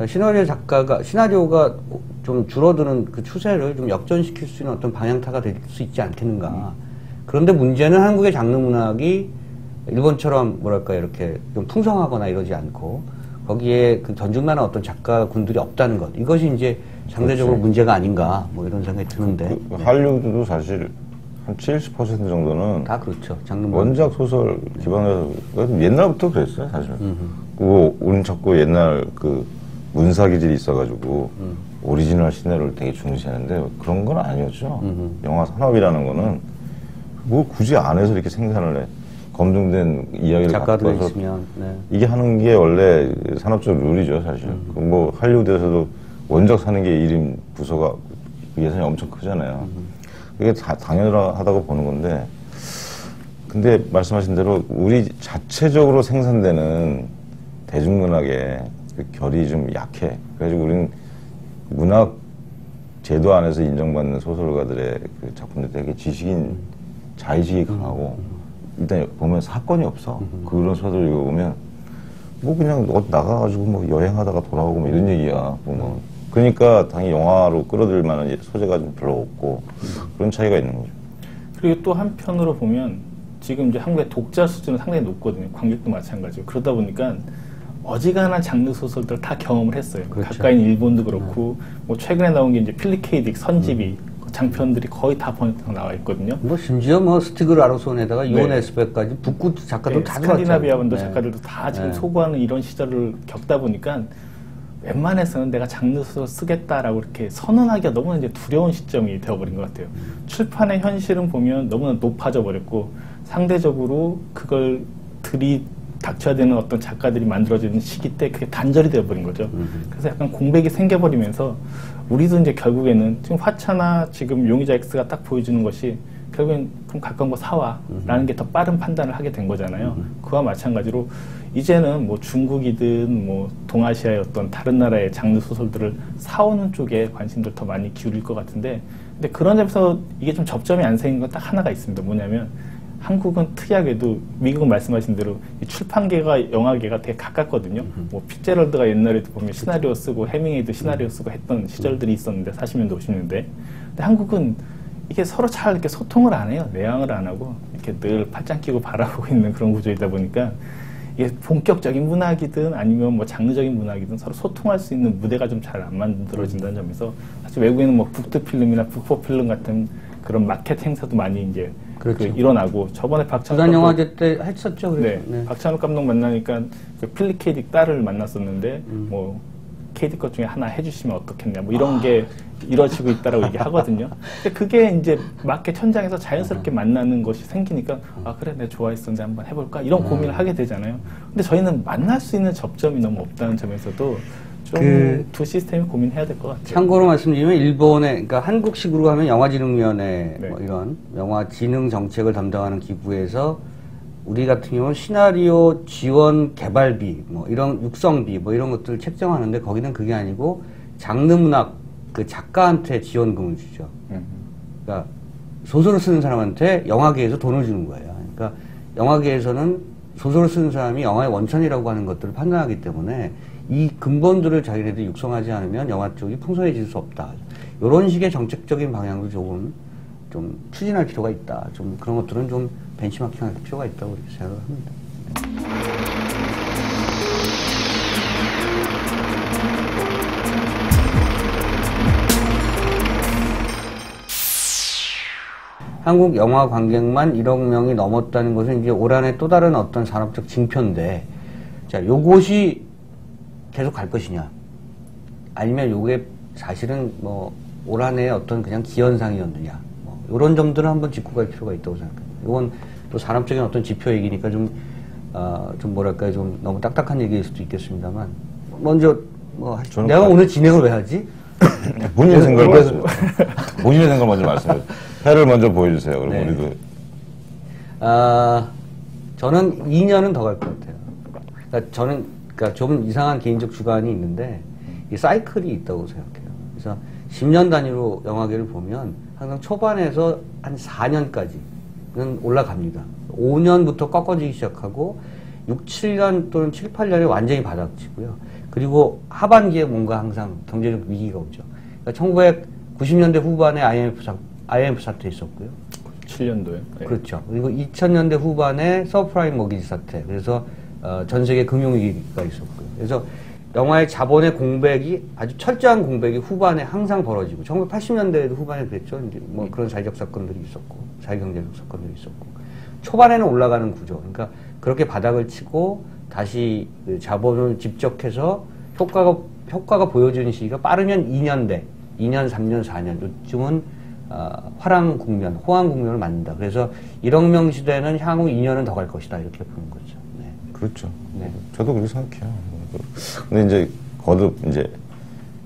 시나리오가 좀 줄어드는 그 추세를 좀 역전시킬 수 있는 어떤 방향타가 될 수 있지 않겠는가. 그런데 문제는 한국의 장르 문학이 일본처럼 뭐랄까 이렇게 좀 풍성하거나 이러지 않고 거기에 그 전중만한 어떤 작가군들이 없다는 것. 이것이 이제 상대적으로 그렇지. 문제가 아닌가 뭐 이런 생각이 드는데. 그 할리우드도 사실 한 70% 정도는 다 그렇죠. 장르 문학. 원작 소설 기반으로 옛날부터 그랬어요, 사실. 그리고 우린 자꾸 옛날 그 문사 기질이 있어가지고 오리지널 시나리오를 되게 중시하는데 그런 건 아니었죠. 영화 산업이라는 거는 뭐 굳이 안에서 이렇게 생산을 해. 검증된 이야기를 작가들 갖고 와서 있으면. 네. 이게 하는 게 원래 산업적 룰이죠, 사실. 뭐 할리우드에서도 원작 사는 게 1인 부서가 예산이 엄청 크잖아요. 그게 다 당연하다고 보는 건데, 근데 말씀하신 대로 우리 자체적으로 생산되는 대중문학의 그 결이 좀 약해. 그래가지고 우리는 문학 제도 안에서 인정받는 소설가들의 그 작품들 되게 지식인 자의식이 강하고 일단 보면 사건이 없어. 그런 소설 읽어보면 뭐 그냥 나가가지고 뭐 여행하다가 돌아오고 뭐 이런 얘기야. 뭐 그러니까 당연히 영화로 끌어들일 만한 소재가 좀 별로 없고 그런 차이가 있는 거죠. 그리고 또 한편으로 보면 지금 이제 한국의 독자 수준은 상당히 높거든요. 관객도 마찬가지고. 그러다 보니까 어지간한 장르 소설들 다 경험을 했어요. 그렇죠. 가까이는 일본도 그렇고 뭐 최근에 나온 게 이제 필립 K. 딕 선집이 장편들이 거의 다 번역돼서 나와 있거든요. 뭐 심지어 뭐 스티그 라로손에다가 네. 유온 에스백까지 북구 작가들 다 스칸디나비아 본도 네. 작가들도 다 지금 네. 소구하는 이런 시절을 겪다 보니까 웬만해서는 내가 장르 소설 쓰겠다라고 이렇게 선언하기가 너무나 이제 두려운 시점이 되어버린 것 같아요. 출판의 현실은 보면 너무나 높아져 버렸고 상대적으로 그걸 닥쳐야 되는 어떤 작가들이 만들어지는 시기 때 그게 단절이 되어버린 거죠. 그래서 약간 공백이 생겨버리면서 우리도 이제 결국에는 지금 화차나 지금 용의자 X가 딱 보여주는 것이 결국엔 그럼 가까운 거 사와 라는 게 더 빠른 판단을 하게 된 거잖아요. 그와 마찬가지로 이제는 뭐 중국이든 뭐 동아시아의 어떤 다른 나라의 장르 소설들을 사오는 쪽에 관심들 더 많이 기울일 것 같은데 근데 그런 점에서 이게 좀 접점이 안 생긴 건 딱 하나가 있습니다. 뭐냐면 한국은 특이하게도 미국은 말씀하신 대로 이 출판계가 영화계가 되게 가깝거든요. 뭐 피츠제럴드가 옛날에도 보면 시나리오 쓰고 해밍웨이도 시나리오 쓰고 했던 시절들이 있었는데 40년대 50년대. 근데 한국은 이게 서로 잘 이렇게 소통을 안 해요. 내향을 안 하고 이렇게 늘 팔짱 끼고 바라보고 있는 그런 구조이다 보니까 이게 본격적인 문학이든 아니면 뭐 장르적인 문학이든 서로 소통할 수 있는 무대가 좀 잘 안 만들어진다는 점에서 사실 외국에는 뭐 북드 필름이나 북포 필름 같은 그런 마켓 행사도 많이 이제 그렇죠. 일어나고 저번에 박찬욱 부산 영화제 때 했었죠. 네, 네. 박찬욱 감독 만나니까 그 필립 케이딕 딸을 만났었는데 뭐 케이딕 것 중에 하나 해주시면 어떻겠냐 뭐 이런 게 이루어지고 있다라고 얘기하거든요. 근데 그게 이제 마켓 현장에서 자연스럽게 만나는 것이 생기니까 아 그래 내가 좋아했었는데 한번 해볼까 이런 고민을 하게 되잖아요. 근데 저희는 만날 수 있는 접점이 너무 없다는 점에서도 좀 두 시스템이 고민해야 될 것 같아요. 참고로 말씀드리면 일본의 그러니까 한국식으로 하면 영화진흥위원회 네. 뭐 이런 영화 진흥 정책을 담당하는 기구에서 우리 같은 경우는 시나리오 지원 개발비 뭐 이런 육성비 뭐 이런 것들을 책정하는데 거기는 그게 아니고 장르 문학 그 작가한테 지원금을 주죠. 그러니까 소설을 쓰는 사람한테 영화계에서 돈을 주는 거예요. 그러니까 영화계에서는 소설을 쓰는 사람이 영화의 원천이라고 하는 것들을 판단하기 때문에 이 근본들을 자기네들이 육성하지 않으면 영화 쪽이 풍성해질 수 없다. 이런 식의 정책적인 방향도 조금 좀 추진할 필요가 있다. 좀 그런 것들은 좀 벤치마킹할 필요가 있다고 이렇게 생각을 합니다. 한국 영화 관객만 1억 명이 넘었다는 것은 이제 올 한해 또 다른 어떤 산업적 징표인데, 자, 요것이 계속 갈 것이냐, 아니면 요게 사실은 뭐 올 한해의 어떤 그냥 기현상이었느냐, 뭐 요런 점들을 한번 짚고 갈 필요가 있다고 생각합니다. 이건 또 산업적인 어떤 지표 얘기니까 좀 뭐랄까요, 좀 너무 딱딱한 얘기일 수도 있겠습니다만, 먼저 뭐 내가 오늘 진행을 왜 하지? 본인의 생각을 본인의 생각을 먼저 말씀해 주세요. 해를 먼저 보여주세요. 그럼 네. 우리도. 저는 2년은 더 갈 것 같아요. 그러니까 저는 좀 이상한 개인적 주관이 있는데 이 사이클이 있다고 생각해요. 그래서 10년 단위로 영화계를 보면 항상 초반에서 한 4년까지는 올라갑니다. 5년부터 꺾어지기 시작하고 6, 7년 또는 7, 8년에 완전히 바닥치고요. 그리고 하반기에 뭔가 항상 경제적 위기가 오죠. 그러니까 1990년대 후반에 IMF 사태 있었고요. 7년도에. 네. 그렇죠. 그리고 2000년대 후반에 서프라임 모기지 사태. 그래서 전 세계 금융위기가 있었고요. 그래서 영화의 자본의 공백이 아주 철저한 공백이 후반에 항상 벌어지고 1980년대에도 후반에 그랬죠. 이제 뭐 그런 사회적 사건들이 있었고 자유경제적 사건들이 있었고 초반에는 올라가는 구조. 그러니까 그렇게 바닥을 치고 다시 그 자본을 집적해서 효과가 보여지는 시기가 빠르면 2년, 3년, 4년 요즘은 화랑 국면, 호황 국면을 맞는다. 그래서 1억 명 시대는 향후 2년은 더 갈 것이다. 이렇게 보는 거죠. 네. 그렇죠. 네. 저도 그렇게 생각해요. 근데 이제 거듭 이제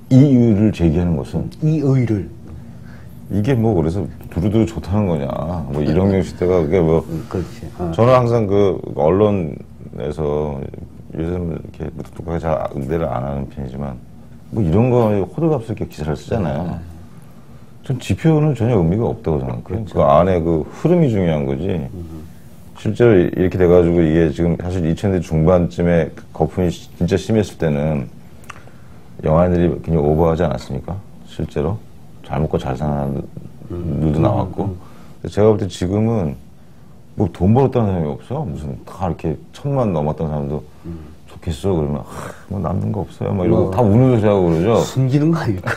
이의를 제기하는 것은 이의를 이게 뭐 그래서 두루두루 좋다는 거냐. 뭐 1억 명 시대가 그게 뭐 그렇지. 저는 항상 그 언론에서 요즘 이렇게 똑똑하게 잘 응대를 안 하는 편이지만 뭐 이런 거에 호들갑스럽게 기사를 쓰잖아요. 전 지표는 전혀 의미가 없다고 생각해요. 그렇죠. 그 안에 그 흐름이 중요한 거지. 실제로 이렇게 돼가지고 이게 지금 사실 2000년대 중반쯤에 거품이 진짜 심했을 때는 영화인들이 굉장히 오버하지 않았습니까? 실제로. 잘 먹고 잘 사는 누도 나왔고. 제가 볼 때 지금은 뭐 돈 벌었다는 사람이 없어. 무슨 다 이렇게 1000만 넘었다는 사람도 좋겠어. 그러면 뭐 남는 거 없어요. 막 이러고 다 우는 소리하고 그러죠. 숨기는 거 아닐까?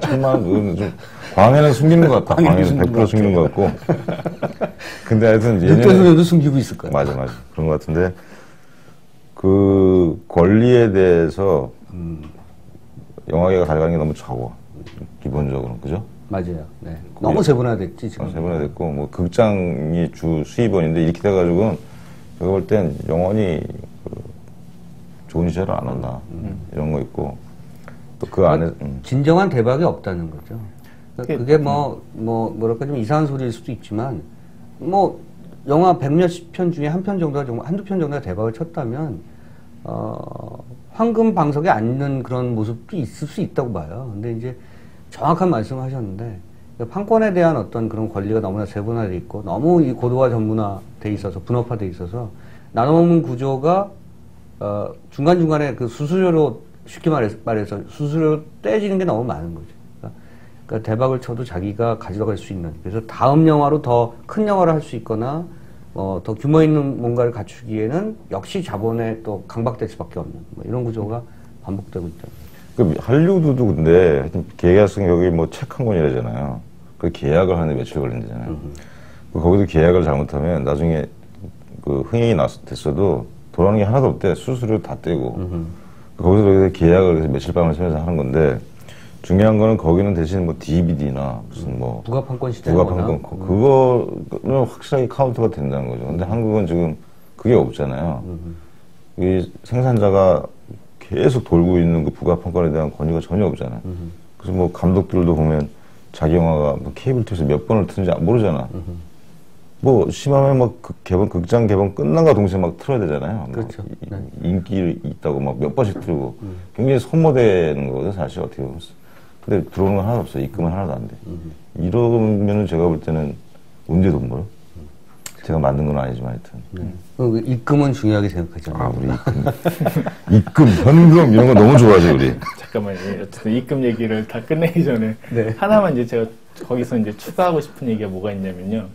1000만, 좀 광해는 숨기는 것 같다. 광해는 100% 숨기는 것 같고. 근데 하여튼 늑대소년도 숨기고 있을 거야. 맞아. 그런 것 같은데 그 권리에 대해서 영화계가 가져가는 게 너무 적어. 기본적으로. 그죠? 맞아요. 네. 너무 세분화됐지, 지금. 세분화됐고, 뭐, 극장이 주 수입원인데, 이렇게 돼가지고, 제가 볼 땐 영원히 좋은 시절을 안 온다. 이런 거 있고, 또 그 안에. 진정한 대박이 없다는 거죠. 그게 뭐랄까 좀 이상한 소리일 수도 있지만, 뭐, 영화 100몇십 편 중에 한 편 정도가, 한두 편 정도가 대박을 쳤다면, 황금 방석에 앉는 그런 모습도 있을 수 있다고 봐요. 근데 이제 정확한 말씀을 하셨는데, 판권에 대한 어떤 그런 권리가 너무나 세분화되어 있고, 너무 이 고도화 전문화되어 있어서, 분업화되어 있어서, 나눠먹는 구조가, 중간중간에 그 수수료로, 쉽게 말해서 수수료로 떼지는 게 너무 많은 거죠. 그러니까 대박을 쳐도 자기가 가져갈 수 있는. 그래서 다음 영화로 더 큰 영화를 할 수 있거나, 더 규모 있는 뭔가를 갖추기에는 역시 자본에 또 강박될 수밖에 없는 뭐 이런 구조가 반복되고 있다. 그 할리우드도 근데 하여튼 계약성 여기 뭐 책 한 권이라잖아요. 그 계약을 하는데 며칠 걸린다잖아요. 거기도 계약을 잘못하면 나중에 그 흥행이 됐어도 돌아오는 게 하나도 없대. 수수료 다 떼고. 거기서 계약을 해서 며칠 밤을 새면서 하는 건데 중요한 거는 거기는 대신 뭐 DVD나 무슨 뭐 부가판권 시대 부가판권 그거는 확실하게 카운트가 된다는 거죠. 근데 한국은 지금 그게 없잖아요. 이 생산자가 계속 돌고 있는 그 부가판권에 대한 권유가 전혀 없잖아요. 그래서 뭐 감독들도 보면 자기 영화가 뭐 케이블 TV에서 몇 번을 트는지 모르잖아. 뭐 심하면 막 극장 개봉 끝난과 동시에 막 틀어야 되잖아요. 그렇죠. 인기 있다고 막 몇 번씩 틀고 굉장히 소모되는 거거든 사실 어떻게 보면. 근데 들어오는 건 하나도 없어. 입금은 하나도 안 돼. 이러면은 제가 볼 때는 언제 돈 벌어? 제가 만든 건 아니지만 하여튼. 입금은 중요하게 생각하잖아요. 아, 우리 입금, 현금 이런 거 너무 좋아하지 우리. 잠깐만요. 어쨌든 입금 얘기를 다 끝내기 전에 네. 하나만 이제 제가 거기서 이제 추가하고 싶은 얘기가 뭐가 있냐면요.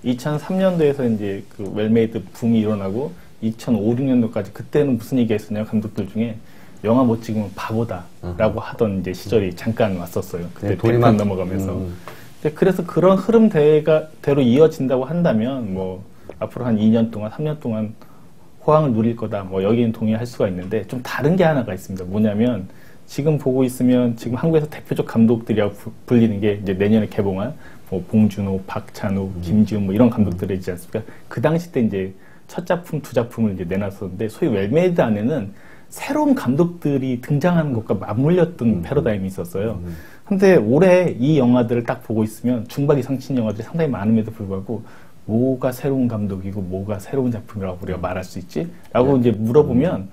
2003년도에서 이제 그 웰메이드 붐이 일어나고 2005, 6년도까지 그때는 무슨 얘기가 있었냐 감독들 중에 영화 못 찍으면 바보다라고 하던 이제 시절이 잠깐 왔었어요. 그때 돈만 넘어가면서. 근데 그래서 그런 흐름대로 이어진다고 한다면 뭐 앞으로 한 2년 동안, 3년 동안 호황을 누릴 거다. 뭐 여기는 동의할 수가 있는데 좀 다른 게 하나가 있습니다. 뭐냐면 지금 보고 있으면 지금 한국에서 대표적 감독들이라고 불리는 게 이제 내년에 개봉한 뭐 봉준호, 박찬욱, 김지훈 뭐 이런 감독들이 있지 않습니까? 그 당시 때 이제 첫 작품, 두 작품을 이제 내놨었는데 소위 웰메이드 안에는 새로운 감독들이 등장하는 것과 맞물렸던 패러다임이 있었어요. 근데 올해 이 영화들을 딱 보고 있으면 중박 이상친 영화들이 상당히 많음에도 불구하고 뭐가 새로운 감독이고 뭐가 새로운 작품이라고 우리가 말할 수 있지? 라고 이제 물어보면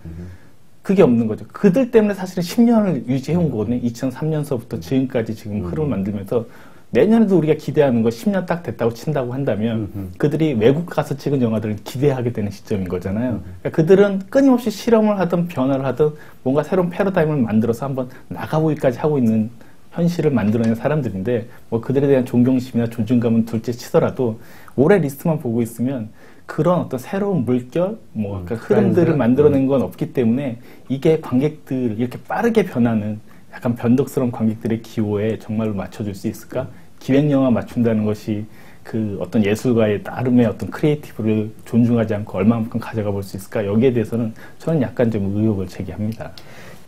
그게 없는 거죠. 그들 때문에 사실은 10년을 유지해온 거거든요. 2003년서부터 지금까지 지금 흐름을 만들면서 내년에도 우리가 기대하는 거 10년 딱 됐다고 친다고 한다면 그들이 외국 가서 찍은 영화들을 기대하게 되는 시점인 거잖아요. 그러니까 그들은 끊임없이 실험을 하든 변화를 하든 뭔가 새로운 패러다임을 만들어서 한번 나가보기까지 하고 있는 현실을 만들어낸 사람들인데 뭐 그들에 대한 존경심이나 존중감은 둘째 치더라도 올해 리스트만 보고 있으면 그런 어떤 새로운 물결, 뭐 그러니까 흐름들을 만들어낸 건 없기 때문에 이게 관객들 이렇게 빠르게 변하는 약간 변덕스러운 관객들의 기호에 정말로 맞춰줄 수 있을까? 기획영화 맞춘다는 것이 그 어떤 예술가의 나름의 어떤 크리에이티브를 존중하지 않고 얼마만큼 가져가 볼 수 있을까? 여기에 대해서는 저는 약간 좀 의혹을 제기합니다.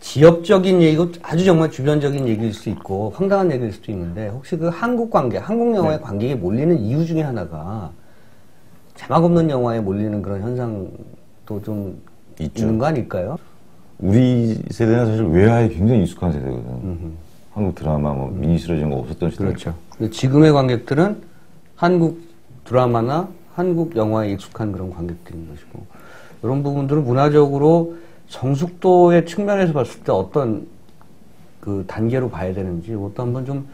지역적인 얘기고 아주 정말 주변적인 얘기일 수 있고 황당한 얘기일 수도 있는데 혹시 그 한국 관객, 한국 영화의 관객이 몰리는 이유 중에 하나가 자막 없는 영화에 몰리는 그런 현상도 좀 있는 거 아닐까요? 우리 세대는 사실 외화에 굉장히 익숙한 세대거든. 한국 드라마, 뭐 미니 시리즈 이런 거 없었던 시대. 그렇죠. 근데 지금의 관객들은 한국 드라마나 한국 영화에 익숙한 그런 관객들인 것이고 이런 부분들은 문화적으로 성숙도의 측면에서 봤을 때 어떤 그 단계로 봐야 되는지 이것도 한번 좀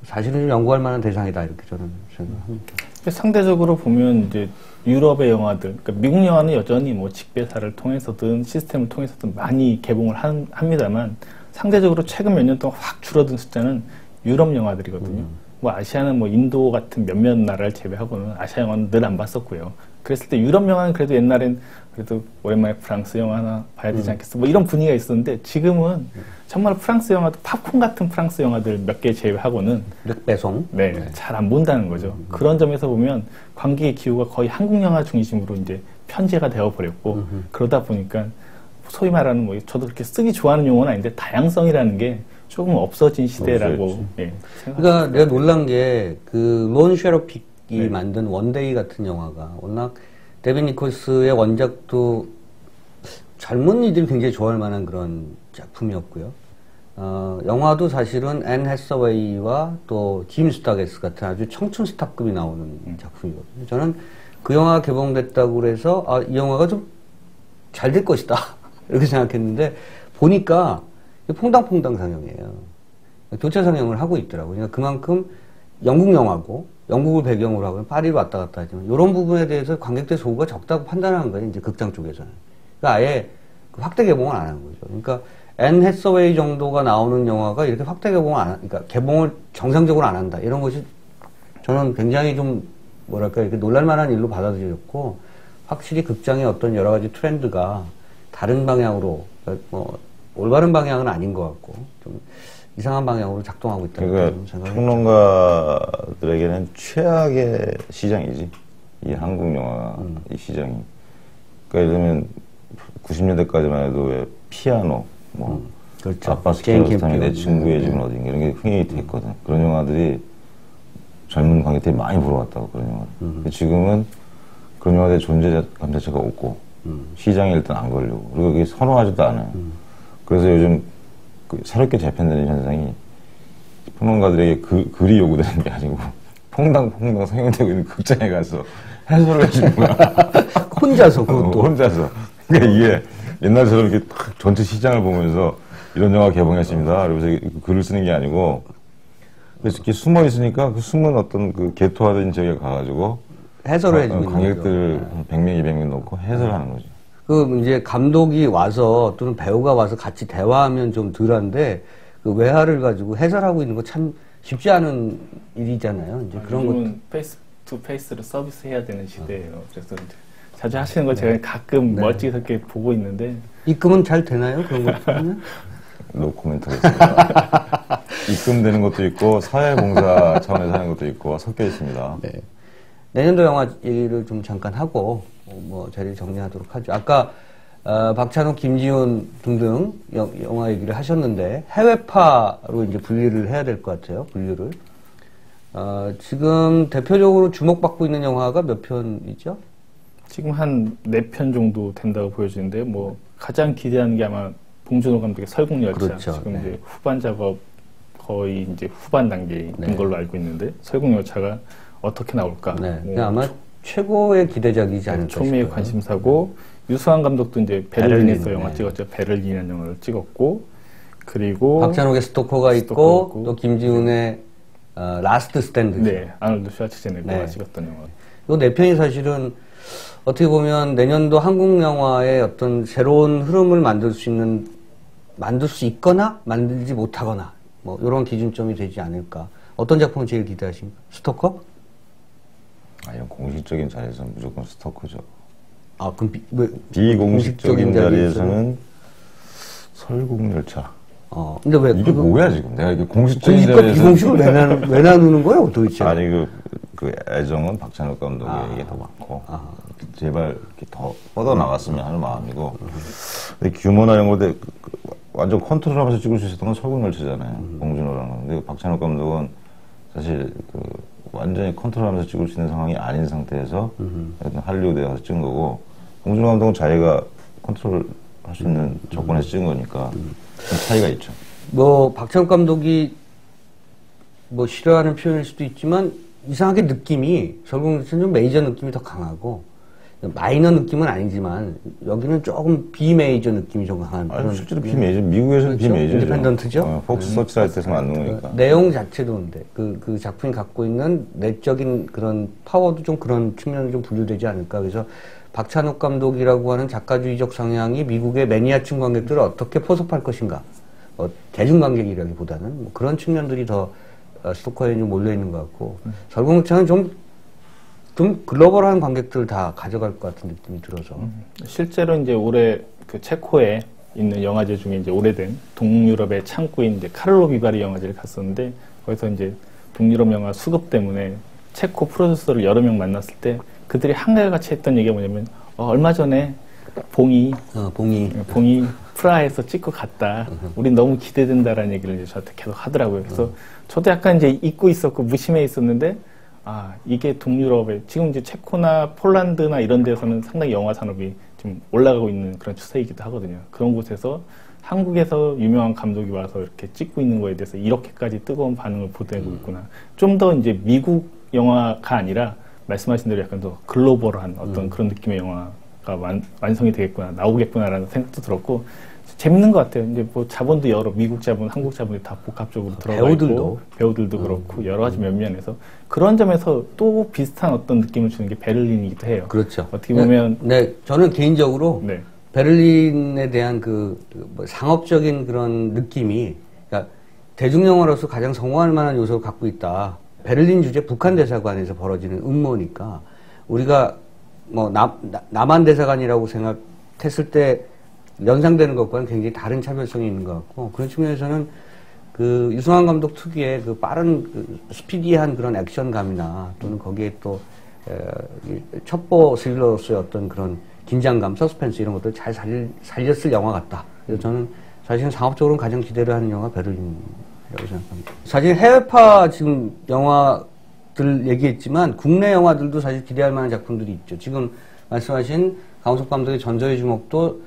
사실은 좀 연구할 만한 대상이다 이렇게 저는 생각합니다. 상대적으로 보면 이제 유럽의 영화들, 그러니까 미국 영화는 여전히 뭐 직배사를 통해서든 시스템을 통해서든 많이 개봉을 합니다만 상대적으로 최근 몇 년 동안 확 줄어든 숫자는 유럽 영화들이거든요. 뭐 아시아는 뭐 인도 같은 몇몇 나라를 제외하고는 아시아 영화는 늘 안 봤었고요. 그랬을 때 유럽 영화는 그래도 옛날엔 그래도 오랜만에 프랑스 영화 하나 봐야 되지 않겠어? 뭐 이런 분위기가 있었는데 지금은 정말 프랑스 영화도 팝콘 같은 프랑스 영화들 몇 개 제외하고는 배송 잘 안 본다는 거죠. 그런 점에서 보면 관객의 기호가 거의 한국 영화 중심으로 이제 편제가 되어 버렸고 그러다 보니까 소위 말하는 뭐 저도 그렇게 쓰기 좋아하는 용어는 아닌데 다양성이라는 게 조금 없어진 시대라고 그러니까 내가 놀란 게 그 론 쉐러픽이 만든 원데이 같은 영화가 워낙 데빈 니콜스의 원작도 젊은이들이 굉장히 좋아할 만한 그런 작품이었고요. 영화도 사실은 앤 해서웨이와 또 짐 스타게스 같은 아주 청춘 스타급이 나오는 작품이거든요. 저는 그 영화가 개봉됐다고 그래서 이 영화가 좀 잘 될 것이다 이렇게 생각했는데 보니까 퐁당퐁당 상영이에요. 교차 상영을 하고 있더라고요. 그러니까 그만큼 영국 영화고 영국을 배경으로 하고 파리로 왔다 갔다 하지만 이런 부분에 대해서 관객들의 소구가 적다고 판단하는 거예요. 이제 극장 쪽에서는. 그러니까 아예 확대 개봉을 안 하는 거죠. 그러니까 앤 해서웨이 정도가 나오는 영화가 이렇게 확대 개봉을 그러니까 개봉을 정상적으로 안 한다. 이런 것이 저는 굉장히 좀 뭐랄까 이렇게 놀랄만한 일로 받아들여졌고 확실히 극장의 어떤 여러 가지 트렌드가 다른 방향으로 뭐 올바른 방향은 아닌 것 같고 좀 이상한 방향으로 작동하고 있다는 그러니까 생각이 평론가들에게는 최악의 시장이지. 이 한국 영화 이 시장이. 그러니까 예를 들면 90년대까지만 해도 왜 피아노, 뭐 그렇죠. 아빠 스케일스타의 내 친구의 집은 어딘가 이런 게 흥행이 됐거든. 그런 영화들이 젊은 관객들이 많이 보러 왔다고 그런 영화를. 근데 지금은 그런 영화들의 존재감 자체가 없고 시장에 일단 안 걸리고 그리고 그게 선호하지도 않아요. 그래서 요즘 새롭게 재편되는 현상이 평론가들에게 글이 요구되는 게 아니고 퐁당 상영되고 있는 극장에 가서 해설을 해주는 거야. 혼자서 그것도. 혼자서. 그러니까 이게 옛날처럼 이렇게 탁 전체 시장을 보면서 이런 영화 개봉했습니다. 그러면서 글을 쓰는 게 아니고 그래서 이렇게 숨어 있으니까 그 숨은 어떤 그 개토화된 지역에 가가지고 해설을 해주는 거죠. 관객들 100명, 200명 놓고 해설하는 거죠. 그 이제 감독이 와서 또는 배우가 와서 같이 대화하면 좀 덜한데 그 외화를 가지고 해설하고 있는 거 참 쉽지 않은 일이잖아요. 이제 그런 것 요즘은 페이스 투 페이스로 서비스해야 되는 시대예요. 그래서 이제 자주 하시는 거 제가 가끔 멀찍하게 보고 있는데 입금은 잘 되나요? 그런 것들은? 노 코멘트 하겠습니다. 입금되는 것도 있고 사회봉사 차원에서 하는 것도 있고 섞여 있습니다. 네. 내년도 영화 얘기를 좀 잠깐 하고 뭐 자리를 정리하도록 하죠. 아까 박찬욱, 김지훈 등등 영화 얘기를 하셨는데 해외파로 이제 분리를 해야 될 것 같아요. 분류를. 지금 대표적으로 주목받고 있는 영화가 몇 편이죠? 지금 한 4편 정도 된다고 보여지는데 뭐 가장 기대하는 게 아마 봉준호 감독의 설국열차. 그렇죠. 지금 네. 이제 후반 작업 거의 이제 후반 단계인 네. 걸로 알고 있는데 설국열차가 어떻게 나올까? 네. 뭐 아마 최고의 기대작이지 않을까 초미의 싶어요. 관심사고 유수환 감독도 이제 베를린에서 베를린, 영화 네. 찍었죠. 베를린이라는 영화를 찍었고 그리고 박찬욱의 스토커가 있고 또 김지훈의 라스트 스탠드. 네, 아놀드 슈왈츠제네거가 네. 찍었던 영화. 이 네 편이 사실은 어떻게 보면 내년도 한국 영화의 어떤 새로운 흐름을 만들 수 있거나 만들지 못하거나 뭐 이런 기준점이 되지 않을까. 어떤 작품을 제일 기대하십니까? 스토커? 아니요, 공식적인 자리에서는 무조건 스토커죠. 아, 그럼 비공식적인 자리에서는 설국열차. 근데 왜 이게 뭐야 지금? 내가 이게 공식적인 공식과 자리에서 비공식을 왜 나누는 거예요, 도대체? 아니 그 애정은 박찬욱 감독에게 더 많고 제발 이렇게 더 뻗어 나갔으면 하는 마음이고. 근데 규모나 이런 거데 완전 컨트롤하면서 찍을 수 있었던 건 설국열차잖아요. 봉준호라는. 근데 박찬욱 감독은 사실 완전히 컨트롤하면서 찍을 수 있는 상황이 아닌 상태에서 할리우드에 가서 찍은 거고, 봉준호 감독은 자기가 컨트롤 할 수 있는 조건에서 찍은 거니까 좀 차이가 있죠. 뭐 박찬욱 감독이 뭐 싫어하는 표현일 수도 있지만 이상하게 느낌이 설국열차는 좀 메이저 느낌이 더 강하고 마이너 느낌은 아니지만 여기는 조금 비메이저 느낌이 좀 강한. 아니, 실제로 비메이저, 미국에서는 그렇죠? 비메이저죠. 인디펜던트죠. 폭스 서치라이트에서 만든 거니까. 내용 자체도 근데 그 작품이 갖고 있는 내적인 그런 파워도 좀 그런 측면이 좀 분류되지 않을까. 그래서 박찬욱 감독이라고 하는 작가주의적 성향이 미국의 매니아층 관객들을 어떻게 포섭할 것인가. 대중관객이라기보다는 뭐 그런 측면들이 더 스토커에 좀 몰려있는 것 같고 설국열차는 좀 글로벌한 관객들을 다 가져갈 것 같은 느낌이 들어서. 실제로 이제 올해 그 체코에 있는 영화제 중에 이제 오래된 동유럽의 창구인 이제 카를로 비바리 영화제를 갔었는데 거기서 이제 동유럽 영화 수급 때문에 체코 프로듀서를 여러 명 만났을 때 그들이 한결같이 했던 얘기가 뭐냐면 얼마 전에 봉이 프라하에서 찍고 갔다. 우린 너무 기대된다라는 얘기를 이제 저한테 계속 하더라고요. 그래서 저도 약간 이제 잊고 있었고 무심해 있었는데 이게 동유럽에 지금 이제 체코나 폴란드나 이런 데서는 상당히 영화 산업이 좀 올라가고 있는 그런 추세이기도 하거든요. 그런 곳에서 한국에서 유명한 감독이 와서 이렇게 찍고 있는 거에 대해서 이렇게까지 뜨거운 반응을 보내고 있구나. 좀 더 이제 미국 영화가 아니라 말씀하신 대로 약간 더 글로벌한 어떤 그런 느낌의 영화가 완성이 되겠구나, 나오겠구나라는 생각도 들었고 재밌는 것 같아요. 이제 뭐 자본도 여러 미국 자본, 한국 자본이 다 복합적으로 들어가 있고 배우들도 그렇고 여러 가지 면면에서 그런 점에서 또 비슷한 어떤 느낌을 주는 게 베를린이기도 해요. 그렇죠. 어떻게 보면 네, 저는 개인적으로 베를린에 대한 뭐 상업적인 그런 느낌이 그러니까 대중영화로서 가장 성공할 만한 요소를 갖고 있다. 베를린 주재 북한 대사관에서 벌어지는 음모니까 우리가 뭐 남한 대사관이라고 생각했을 때 연상되는 것과는 굉장히 다른 차별성이 있는 것 같고 그런 측면에서는 그 유승환 감독 특유의 그 빠른 그 스피디한 그런 액션감이나 또는 거기에 또 첩보 스릴러로서의 어떤 그런 긴장감, 서스펜스 이런 것들 잘 살렸을 영화 같다. 그래서 저는 사실은 상업적으로는 가장 기대를 하는 영화 베를린이라고 생각합니다. 사실 해외파 지금 영화들 얘기했지만 국내 영화들도 사실 기대할 만한 작품들이 있죠. 지금 말씀하신 강호석 감독의 전설의 주먹도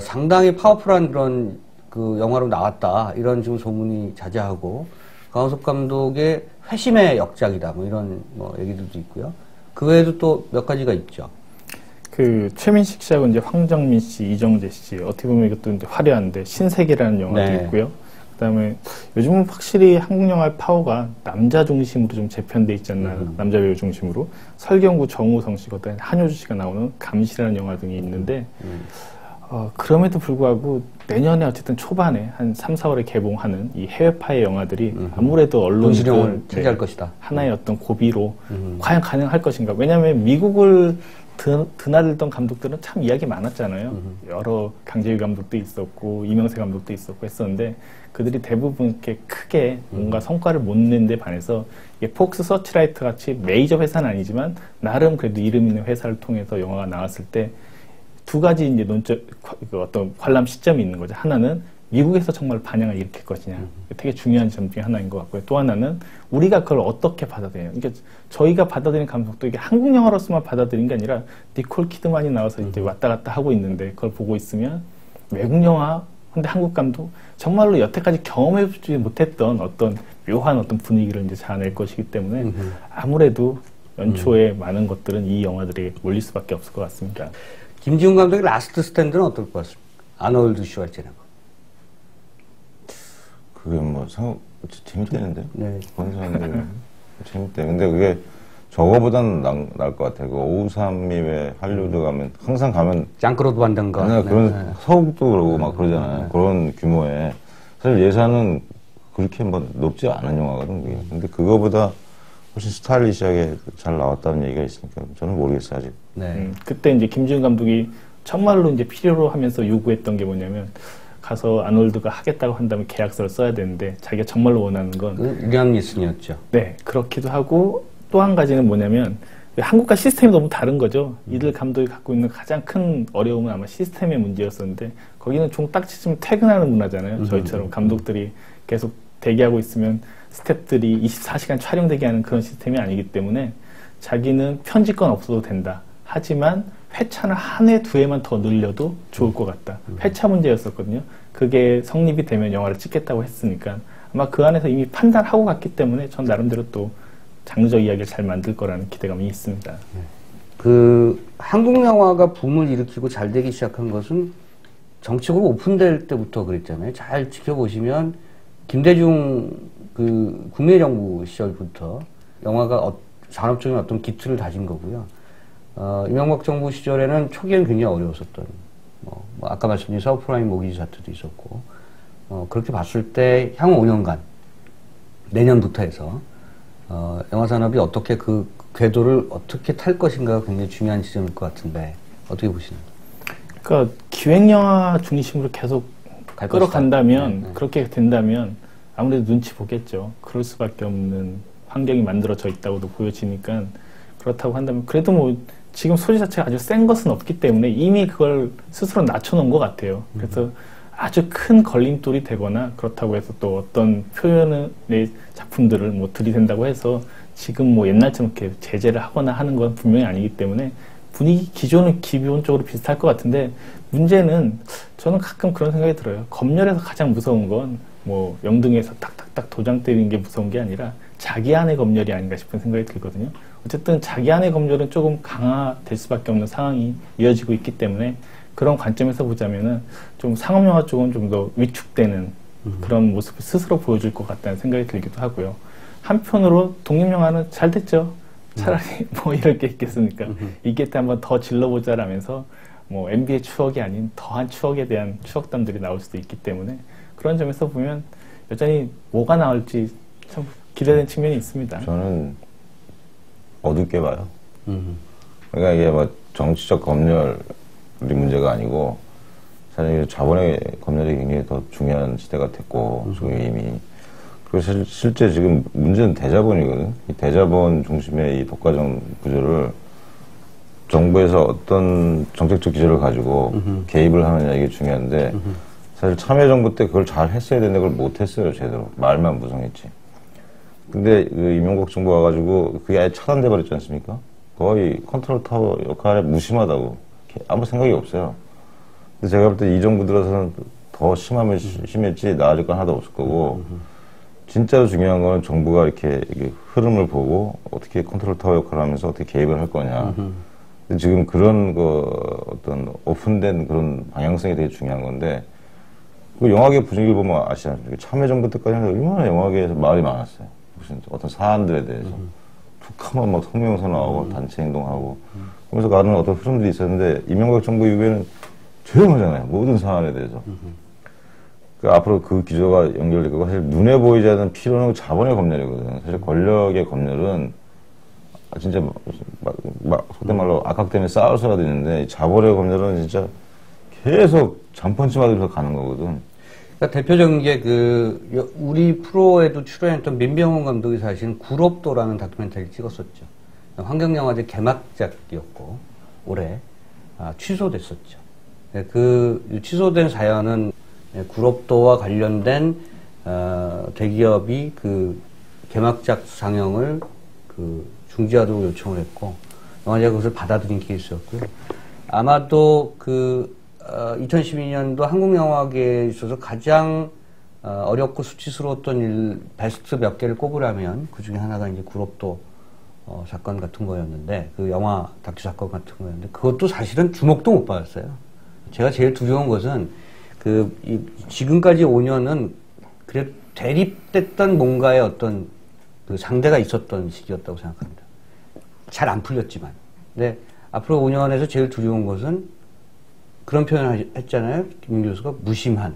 상당히 파워풀한 그런 그 영화로 나왔다. 이런 지금 소문이 자자하고 강호석 감독의 회심의 역작이다. 뭐 이런 뭐 얘기들도 있고요. 그 외에도 또 몇 가지가 있죠. 그 최민식 씨하고 이제 황정민 씨, 이정재 씨 어떻게 보면 이것도 이제 화려한데 신세계라는 영화도 네. 있고요. 그다음에 요즘은 확실히 한국 영화의 파워가 남자 중심으로 좀 재편돼 있지 않나. 남자 배우 중심으로 설경구, 정우성 씨, 그다음에 한효주 씨가 나오는 감시라는 영화 등이 있는데 그럼에도 불구하고 내년에 어쨌든 초반에 한 3, 4월에 개봉하는 이 해외파의 영화들이 아무래도 분수령을 차지할 것이다. 하나의 어떤 고비로 과연 가능할 것인가. 왜냐하면 미국을 드나들던 감독들은 참 이야기 많았잖아요. 여러 강재규 감독도 있었고 이명세 감독도 있었고 했었는데 그들이 대부분 이렇게 크게 뭔가 성과를 못 낸 데 반해서 이게 폭스 서치라이트 같이 메이저 회사는 아니지만 나름 그래도 이름 있는 회사를 통해서 영화가 나왔을 때 두 가지 이제 어떤 관람 시점이 있는 거죠. 하나는 미국에서 정말 반향을 일으킬 것이냐. 되게 중요한 점 중에 하나인 것 같고요. 또 하나는 우리가 그걸 어떻게 받아들여요. 그러니까 저희가 받아들이는 감독도 이게 한국 영화로서만 받아들인 게 아니라 니콜 키드만이 나와서 이제 왔다 갔다 하고 있는데 그걸 보고 있으면 외국 영화, 근데 한국 감독 정말로 여태까지 경험해보지 못했던 어떤 묘한 어떤 분위기를 이제 자아낼 것이기 때문에 아무래도 연초에 많은 것들은 이 영화들이 몰릴 수밖에 없을 것 같습니다. 김지훈 감독의 라스트 스탠드는 어떨 것 같습니까? 아놀드 슈왈제네거. 그게 뭐 재밌대는데요? 네. 본 사람들 재밌대. 근데 그게 저거보다는 나을 것 같아요. 그 553이 할리우드 가면 항상 가면 장크로드 반던가 그런 서욱도 그러고 막 그러잖아요. 그런 규모의 사실 예산은 그렇게 뭐 높지 않은 영화거든. 그게. 근데 그거보다 훨씬 스타일리시하게 잘 나왔다는 얘기가 있으니까 저는 모르겠어요 아직. 네. 그때 이제 김지훈 감독이 정말로 이제 필요로 하면서 요구했던 게 뭐냐면 가서 아놀드가 하겠다고 한다면 계약서를 써야 되는데 자기가 정말로 원하는 건 리암 니슨이었죠. 네, 그렇기도 하고 또 한 가지는 뭐냐면 한국과 시스템이 너무 다른 거죠. 이들 감독이 갖고 있는 가장 큰 어려움은 아마 시스템의 문제였었는데 거기는 종 딱 치면 퇴근하는 문화잖아요. 저희처럼 감독들이 계속 대기하고 있으면 스태프들이 24시간 촬영 대기하는 그런 시스템이 아니기 때문에 자기는 편집권 없어도 된다. 하지만 회차는 한 회, 두 회만 더 늘려도 좋을 것 같다. 회차 문제였었거든요. 그게 성립이 되면 영화를 찍겠다고 했으니까 아마 그 안에서 이미 판단하고 갔기 때문에 전 나름대로 또 장르적 이야기를 잘 만들 거라는 기대감이 있습니다. 그 한국 영화가 붐을 일으키고 잘 되기 시작한 것은 정치적으로 오픈될 때부터 그랬잖아요. 잘 지켜보시면 김대중 그 국민정부 시절부터 영화가 산업적인 어떤 기틀을 다진 거고요. 이명박 정부 시절에는 초기에는 굉장히 어려웠었던 뭐 아까 말씀드린 서브프라임 모기지 사태도 있었고 그렇게 봤을 때 향후 5년간 내년부터 해서 영화 산업이 어떻게 그 궤도를 어떻게 탈 것인가가 굉장히 중요한 지점일 것 같은데 어떻게 보시나요? 그러니까 기획영화 중심으로 계속 끌어간다면 네. 그렇게 된다면 아무래도 눈치 보겠죠. 그럴 수밖에 없는 환경이 만들어져 있다고도 보여지니까 그렇다고 한다면 그래도 뭐 지금 소리 자체가 아주 센 것은 없기 때문에 이미 그걸 스스로 낮춰놓은 것 같아요. 그래서 아주 큰 걸림돌이 되거나 그렇다고 해서 또 어떤 표현의 작품들을 뭐 들이댄다고 해서 지금 뭐 옛날처럼 이렇게 제재를 하거나 하는 건 분명히 아니기 때문에 분위기 기존은 기본적으로 비슷할 것 같은데 문제는 저는 가끔 그런 생각이 들어요. 검열에서 가장 무서운 건 뭐 영등에서 딱딱딱 도장 때리는 게 무서운 게 아니라 자기 안의 검열이 아닌가 싶은 생각이 들거든요. 어쨌든 자기 안의 검열은 조금 강화될 수밖에 없는 상황이 이어지고 있기 때문에 그런 관점에서 보자면은 좀 상업영화 쪽은 좀 더 위축되는 그런 모습을 스스로 보여줄 것 같다는 생각이 들기도 하고요. 한편으로 독립영화는 잘 됐죠. 차라리 뭐 이럴 게 있겠습니까? 이게 때 한번 더 질러보자라면서 뭐 MB의 추억이 아닌 더한 추억에 대한 추억담들이 나올 수도 있기 때문에 그런 점에서 보면 여전히 뭐가 나올지 참 기대되는 측면이 있습니다. 저는 어둡게 봐요. 그러니까 이게 뭐 정치적 검열이 문제가 아니고 사실 자본의 검열이 굉장히 더 중요한 시대가 됐고 지금 이미 그리고 실제 지금 문제는 대자본이거든. 이 대자본 중심의 이 독과점 구조를 정부에서 어떤 정책적 기조를 가지고 개입을 하느냐 이게 중요한데 사실 참여정부 때 그걸 잘 했어야 되는데 그걸 못했어요 제대로. 말만 무성했지. 근데 그 이명박 정부 와가지고 그게 아예 차단돼 버렸지 않습니까? 거의 컨트롤 타워 역할에 무심하다고 아무 생각이 없어요. 근데 제가 볼 때 이 정부 들어서는 더 심하면 심했지 나아질 건 하나도 없을 거고 진짜로 중요한 건 정부가 이렇게 흐름을 보고 어떻게 컨트롤 타워 역할을 하면서 어떻게 개입을 할 거냐. 근데 지금 그런 어떤 오픈된 그런 방향성이 되게 중요한 건데 그 영화계 분위기를 보면 아시잖아요. 참여정부 때까지는 얼마나 영화계에서 말이 많았어요. 무슨 어떤 사안들에 대해서 툭하면 막 성명서 나오고 단체 행동하고 그러면서 가는 어떤 흐름들이 있었는데 이명박 정부 이후에는 조용하잖아요. 모든 사안에 대해서. 그 앞으로 그 기조가 연결될 거고 사실 눈에 보이지 않는 필요는 자본의 검열이거든요. 사실 권력의 검열은 진짜 속된 말로 악학 때문에 싸워서라도 있는데 자본의 검열은 진짜 계속 잔펀치 맞으면서 가는 거거든. 그러니까 대표적인 게 우리 프로에도 출연했던 민병헌 감독이 사실은 굴업도라는 다큐멘터리를 찍었었죠. 환경영화제 개막작이었고 올해 취소됐었죠. 그 취소된 사연은 굴업도와 관련된 대기업이 그 개막작 상영을 중지하도록 요청을 했고 영화제가 그것을 받아들인 케이스였고요. 아마도 2012년도 한국영화계에 있어서 가장 어렵고 수치스러웠던 일 베스트 몇 개를 꼽으라면 그 중에 하나가 이제 굴업도 사건 같은 거였는데 그 영화 다큐 사건 같은 거였는데 그것도 사실은 주목도 못 받았어요. 제가 제일 두려운 것은 지금까지 5년은 그래 대립됐던 뭔가의 어떤 그 상대가 있었던 시기였다고 생각합니다. 잘 안 풀렸지만. 근데 앞으로 5년에서 제일 두려운 것은 그런 표현을 했잖아요. 김 교수가 무심한.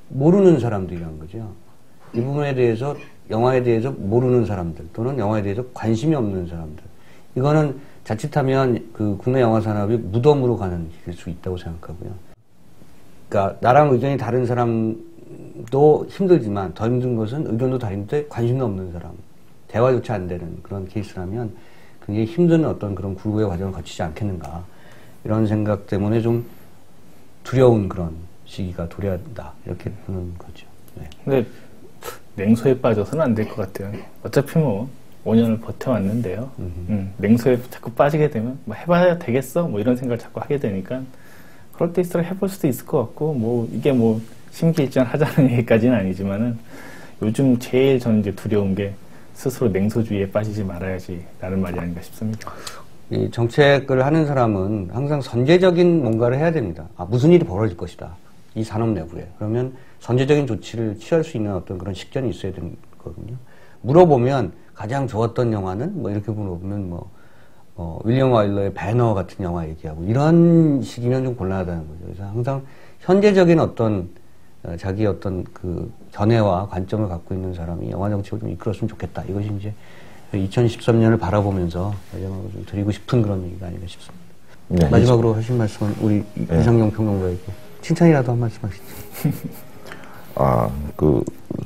모르는 사람들이란 거죠. 이 부분에 대해서 영화에 대해서 모르는 사람들 또는 영화에 대해서 관심이 없는 사람들. 이거는 자칫하면 그 국내 영화 산업이 무덤으로 가는 길 수 있다고 생각하고요. 그러니까 나랑 의견이 다른 사람도 힘들지만 더 힘든 것은 의견도 다른데 관심도 없는 사람, 대화조차 안 되는 그런 케이스라면 굉장히 힘든 어떤 그런 굴곡의 과정을 거치지 않겠는가 이런 생각 때문에 좀 두려운 그런 시기가 도래한다 이렇게 보는 거죠. 네. 근데 냉소에 빠져서는 안 될 것 같아요. 어차피 뭐 5년을 버텨왔는데요. 냉소에 자꾸 빠지게 되면 뭐 해봐야 되겠어? 뭐 이런 생각을 자꾸 하게 되니까 그럴 때 있어서 해볼 수도 있을 것 같고 뭐 이게 뭐 심기일전하자는 얘기까지는 아니지만은 요즘 제일 저는 이제 두려운 게 스스로 냉소주의에 빠지지 말아야지라는 말이 아닌가 싶습니다. 이 정책을 하는 사람은 항상 선제적인 뭔가를 해야 됩니다. 무슨 일이 벌어질 것이다. 이 산업 내부에. 그러면 선제적인 조치를 취할 수 있는 어떤 그런 식견이 있어야 되는 거거든요. 물어보면 가장 좋았던 영화는 뭐 이렇게 물어보면 윌리엄 와일러의 배너 같은 영화 얘기하고 이런 식이면 좀 곤란하다는 거죠. 그래서 항상 현재적인 어떤 자기 어떤 그 견해와 관점을 갖고 있는 사람이 영화 정책을 좀 이끌었으면 좋겠다. 이것이 이제 2013년을 바라보면서 마지막으로 좀 드리고 싶은 그런 얘기가 아닌가 싶습니다. 네, 마지막으로 하신 말씀은 우리 이상용 평론가에게 칭찬이라도 한 말씀 하시죠.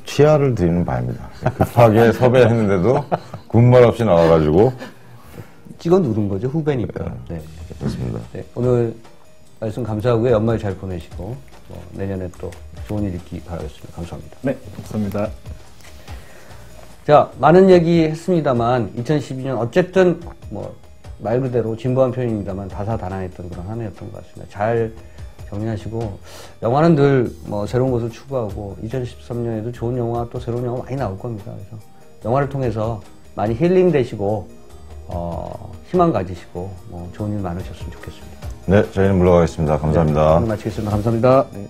치아를 드리는 바입니다. 급하게 섭외했는데도 군말 없이 나와가지고 찍어 누른 거죠. 후배니까. 네. 좋습니다. 네, 오늘 말씀 감사하고요. 연말 잘 보내시고 내년에 또 좋은 일 있기 바라겠습니다. 감사합니다. 네, 감사합니다. 자, 많은 얘기 했습니다만 2012년 어쨌든 말 그대로 진부한 표현입니다만 다사다난했던 그런 한 해였던 것 같습니다. 잘 정리하시고 영화는 늘 새로운 것을 추구하고 2013년에도 좋은 영화 또 새로운 영화 많이 나올 겁니다. 그래서 영화를 통해서 많이 힐링 되시고 희망 가지시고 좋은 일 많으셨으면 좋겠습니다. 네, 저희는 물러가겠습니다. 감사합니다. 네, 오늘 마치겠습니다. 감사합니다. 네.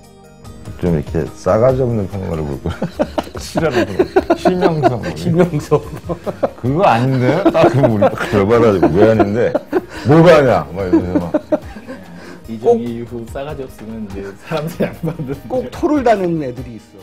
좀 이렇게 싸가지 없는 평가를 볼 거예요. 시라로 실명성. 실명성. 그거 아닌데? 딱 그러면 우리 딱 열받아가지고 왜 아닌데? 뭐가 아냐? 막 이러면서 막. 이정희 이후 싸가지 없으면 이제 사람들이 안 받는. 꼭 토를 다는 애들이 있어요.